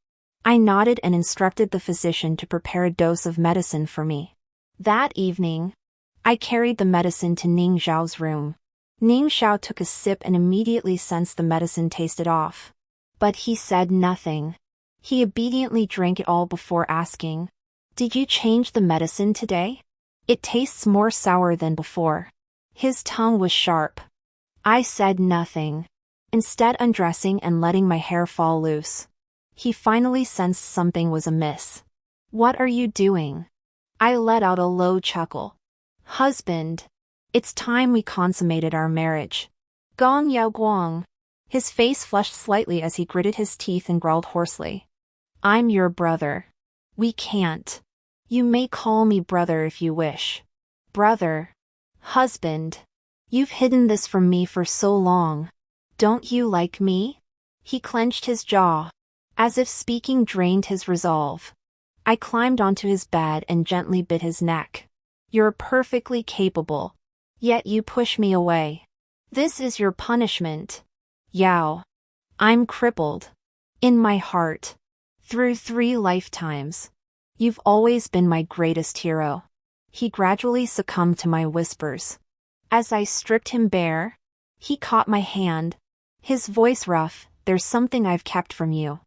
I nodded and instructed the physician to prepare a dose of medicine for me. That evening, I carried the medicine to Xiao's room. Xiao took a sip and immediately sensed the medicine tasted off. But he said nothing. He obediently drank it all before asking, "Did you change the medicine today? It tastes more sour than before." His tongue was sharp. I said nothing, instead undressing and letting my hair fall loose. He finally sensed something was amiss. "What are you doing?" I let out a low chuckle. "Husband, it's time we consummated our marriage." Gong Yao Guang. His face flushed slightly as he gritted his teeth and growled hoarsely. "I'm your brother. We can't. You may call me brother if you wish." "Brother. Husband. You've hidden this from me for so long. Don't you like me?" He clenched his jaw, as if speaking drained his resolve. I climbed onto his bed and gently bit his neck. "You're perfectly capable. Yet you push me away. This is your punishment." "Xiao. I'm crippled. In my heart. Through 3 lifetimes. You've always been my greatest hero." He gradually succumbed to my whispers. As I stripped him bare, he caught my hand, his voice rough. "There's something I've kept from you.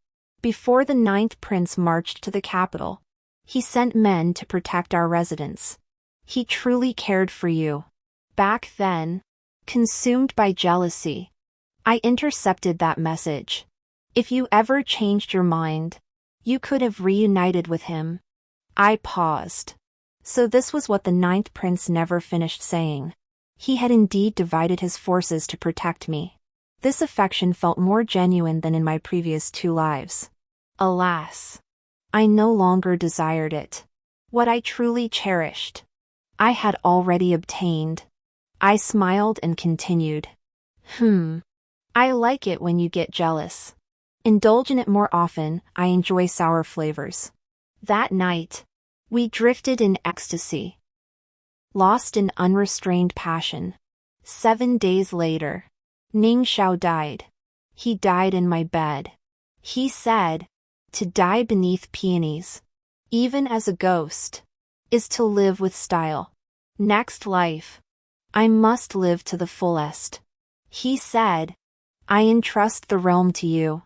Before the 9th prince marched to the capital, he sent men to protect our residence. He truly cared for you. Back then, consumed by jealousy, I intercepted that message. If you ever changed your mind, you could have reunited with him." I paused. So this was what the 9th prince never finished saying. He had indeed divided his forces to protect me. This affection felt more genuine than in my previous 2 lives. Alas, I no longer desired it. What I truly cherished, I had already obtained. I smiled and continued. I like it when you get jealous. Indulge in it more often. I enjoy sour flavors." That night, we drifted in ecstasy, lost in unrestrained passion. 7 days later, Xiao died. He died in my bed. He said, to die beneath peonies, even as a ghost, is to live with style. Next life, I must live to the fullest. He said, I entrust the realm to you.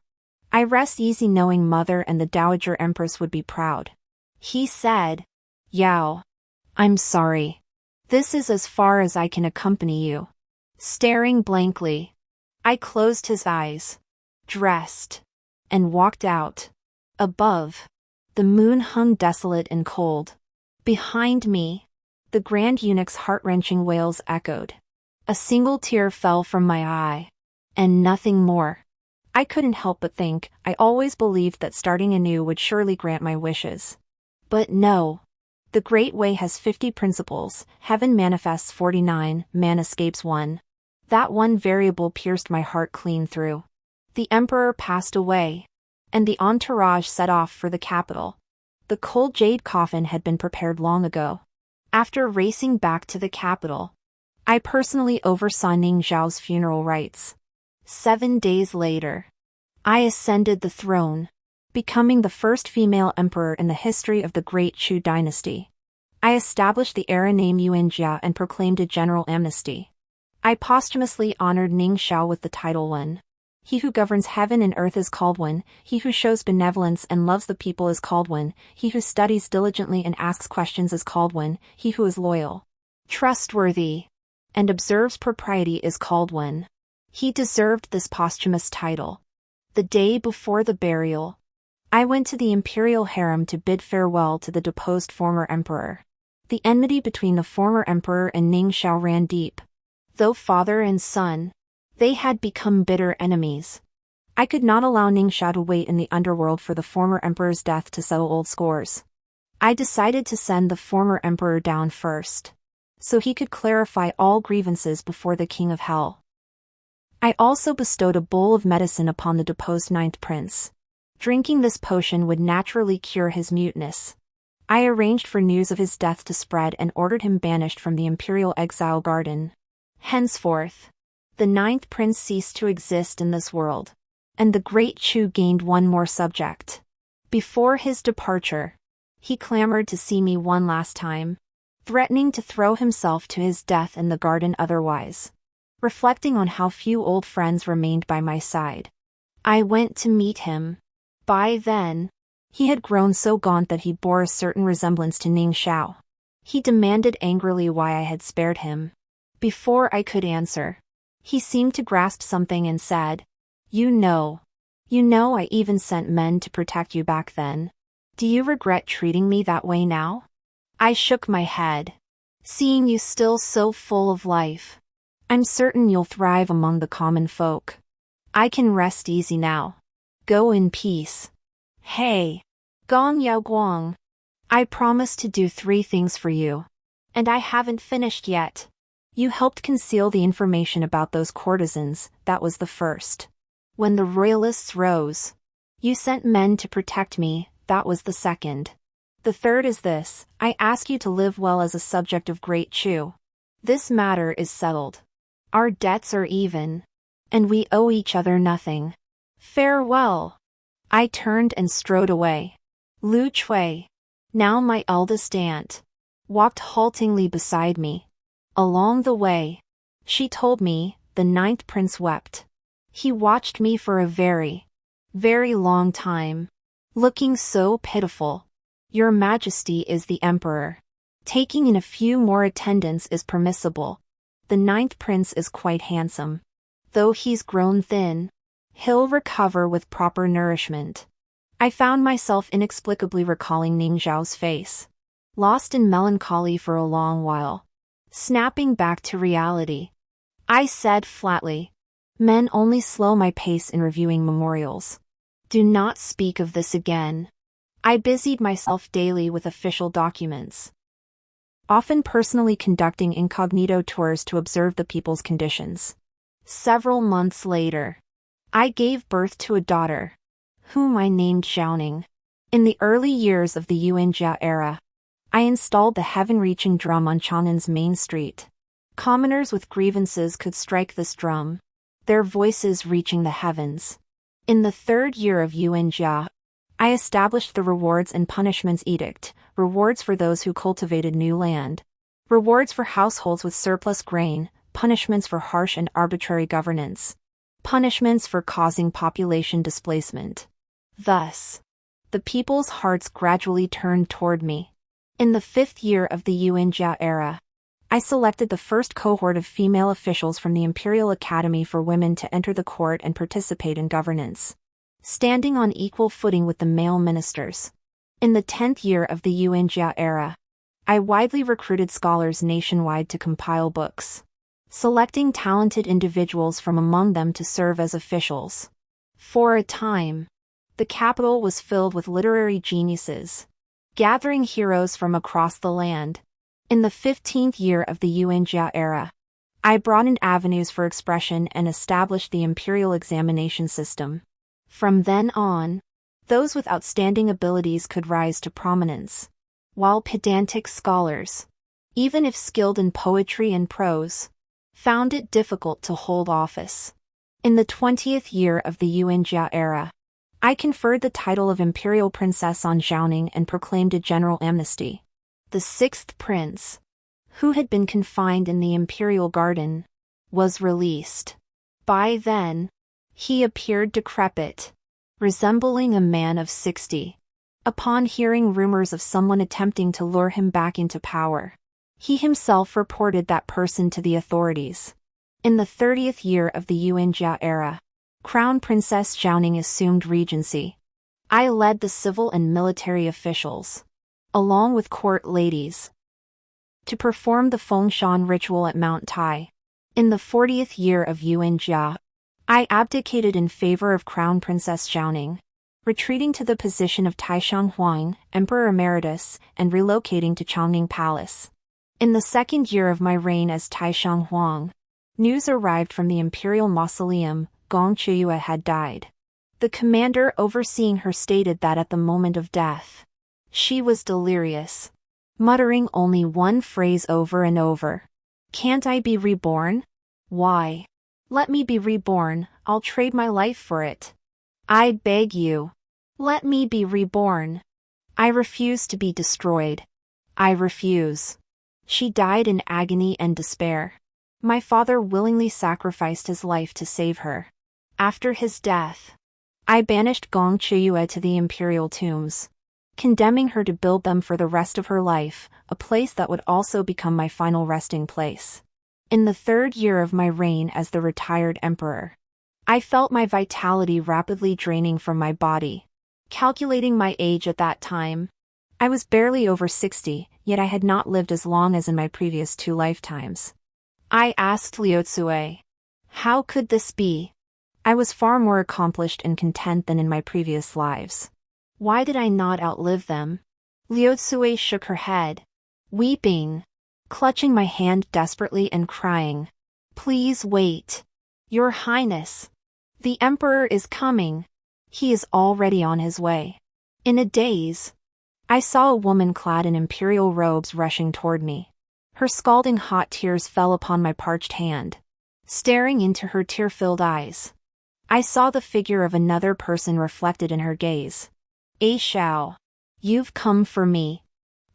I rest easy knowing Mother and the Dowager Empress would be proud. He said, Xiao, I'm sorry. This is as far as I can accompany you. Staring blankly, I closed his eyes, dressed, and walked out. Above, the moon hung desolate and cold. Behind me, the Grand Eunuch's heart-wrenching wails echoed. A single tear fell from my eye, and nothing more. I couldn't help but think, I always believed that starting anew would surely grant my wishes. But no. The Great Way has 50 principles, heaven manifests 49, man escapes 1. That one variable pierced my heart clean through. The emperor passed away, and the entourage set off for the capital. The cold jade coffin had been prepared long ago. After racing back to the capital, I personally oversaw Ning Xiao's funeral rites. 7 days later, I ascended the throne, becoming the first female emperor in the history of the Great Chu dynasty. I established the era name Yuanjia and proclaimed a general amnesty. I posthumously honored Ning Xiao with the title Wen. He who governs heaven and earth is called Wen. He who shows benevolence and loves the people is called Wen. He who studies diligently and asks questions is called Wen. He who is loyal, trustworthy, and observes propriety is called Wen. He deserved this posthumous title. The day before the burial, I went to the imperial harem to bid farewell to the deposed former emperor. The enmity between the former emperor and Ning Xiao ran deep. Though father and son, they had become bitter enemies. I could not allow Ning Xiao to wait in the underworld for the former emperor's death to settle old scores. I decided to send the former emperor down first, so he could clarify all grievances before the king of hell. I also bestowed a bowl of medicine upon the deposed 9th prince. Drinking this potion would naturally cure his muteness. I arranged for news of his death to spread and ordered him banished from the imperial exile garden. Henceforth, the 9th prince ceased to exist in this world, and the Great Chu gained one more subject. Before his departure, he clamored to see me one last time, threatening to throw himself to his death in the garden otherwise. Reflecting on how few old friends remained by my side, I went to meet him. By then, he had grown so gaunt that he bore a certain resemblance to Ning Xiao. He demanded angrily why I had spared him. Before I could answer, he seemed to grasp something and said, You know I even sent men to protect you back then. Do you regret treating me that way now? I shook my head. Seeing you still so full of life, I'm certain you'll thrive among the common folk. I can rest easy now. Go in peace. Hey, Gong Yao Guang. I promised to do 3 things for you, and I haven't finished yet. You helped conceal the information about those courtesans, that was the first. When the royalists rose, you sent men to protect me, that was the second. The third is this, I ask you to live well as a subject of Great Chu. This matter is settled. Our debts are even, and we owe each other nothing. Farewell. I turned and strode away. Lu Chui, now my eldest aunt, walked haltingly beside me. Along the way, she told me, the 9th prince wept. He watched me for a very, very long time, looking so pitiful. Your Majesty is the emperor. Taking in a few more attendants is permissible. The 9th prince is quite handsome. Though he's grown thin, he'll recover with proper nourishment. I found myself inexplicably recalling Ning Xiao's face, lost in melancholy for a long while. Snapping back to reality, I said flatly, Men only slow my pace in reviewing memorials. Do not speak of this again. I busied myself daily with official documents, often personally conducting incognito tours to observe the people's conditions. Several months later, I gave birth to a daughter, whom I named Xiaoning. In the early years of the Yuanjia era, I installed the heaven-reaching drum on Chang'an's main street. Commoners with grievances could strike this drum, their voices reaching the heavens. In the 3rd year of Yuan Jia, I established the Rewards and Punishments Edict, rewards for those who cultivated new land, rewards for households with surplus grain, punishments for harsh and arbitrary governance, punishments for causing population displacement. Thus, the people's hearts gradually turned toward me. In the 5th year of the Yuan Jia era, I selected the first cohort of female officials from the Imperial Academy for women to enter the court and participate in governance, standing on equal footing with the male ministers. In the 10th year of the Yuan Jia era, I widely recruited scholars nationwide to compile books, selecting talented individuals from among them to serve as officials. For a time, the capital was filled with literary geniuses, gathering heroes from across the land. In the 15th year of the Yuan Jia era, I broadened avenues for expression and established the imperial examination system. From then on, those with outstanding abilities could rise to prominence, while pedantic scholars, even if skilled in poetry and prose, found it difficult to hold office. In the 20th year of the Yuan Jia era, I conferred the title of Imperial Princess on Xiao and proclaimed a general amnesty. The 6th prince, who had been confined in the imperial garden, was released. By then, he appeared decrepit, resembling a man of 60. Upon hearing rumors of someone attempting to lure him back into power, he himself reported that person to the authorities. In the 30th year of the Yuan Jia era, Crown Princess Xiao assumed regency. I led the civil and military officials, along with court ladies, to perform the Fengshan ritual at Mount Tai. In the 40th year of Yuan Jia, I abdicated in favor of Crown Princess Xiao, retreating to the position of Taishan Huang, Emperor Emeritus, and relocating to Changning Palace. In the 2nd year of my reign as Taishan Huang, news arrived from the imperial mausoleum. Gong Qiuyue had died. The commander overseeing her stated that at the moment of death, she was delirious, muttering only one phrase over and over. "Can't I be reborn? Why? Let me be reborn, I'll trade my life for it. I beg you. Let me be reborn. I refuse to be destroyed. I refuse." She died in agony and despair. My father willingly sacrificed his life to save her. After his death, I banished Gong Qiuyue to the imperial tombs, condemning her to build them for the rest of her life, a place that would also become my final resting place. In the 3rd year of my reign as the retired emperor, I felt my vitality rapidly draining from my body. Calculating my age at that time, I was barely over 60, yet I had not lived as long as in my previous 2 lifetimes. I asked Liu Cui, how could this be? I was far more accomplished and content than in my previous lives. Why did I not outlive them? Liu Cui shook her head, weeping, clutching my hand desperately and crying, "Please wait. Your Highness. The Emperor is coming. He is already on his way." In a daze, I saw a woman clad in imperial robes rushing toward me. Her scalding hot tears fell upon my parched hand. Staring into her tear-filled eyes, I saw the figure of another person reflected in her gaze. Xiao, you've come for me.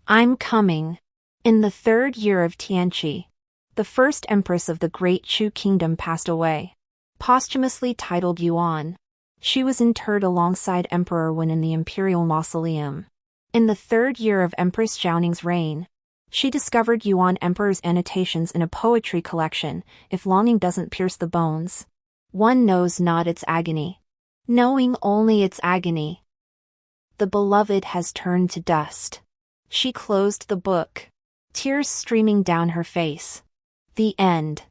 I'm coming. In the 3rd year of Tianqi, the first empress of the Great Chu Kingdom passed away. Posthumously titled Yuan, she was interred alongside Emperor Wen in the imperial mausoleum. In the 3rd year of Empress Xiaoning's reign, she discovered Yuan Emperor's annotations in a poetry collection. If longing doesn't pierce the bones, one knows not its agony. Knowing only its agony, the beloved has turned to dust. She closed the book, tears streaming down her face. The end.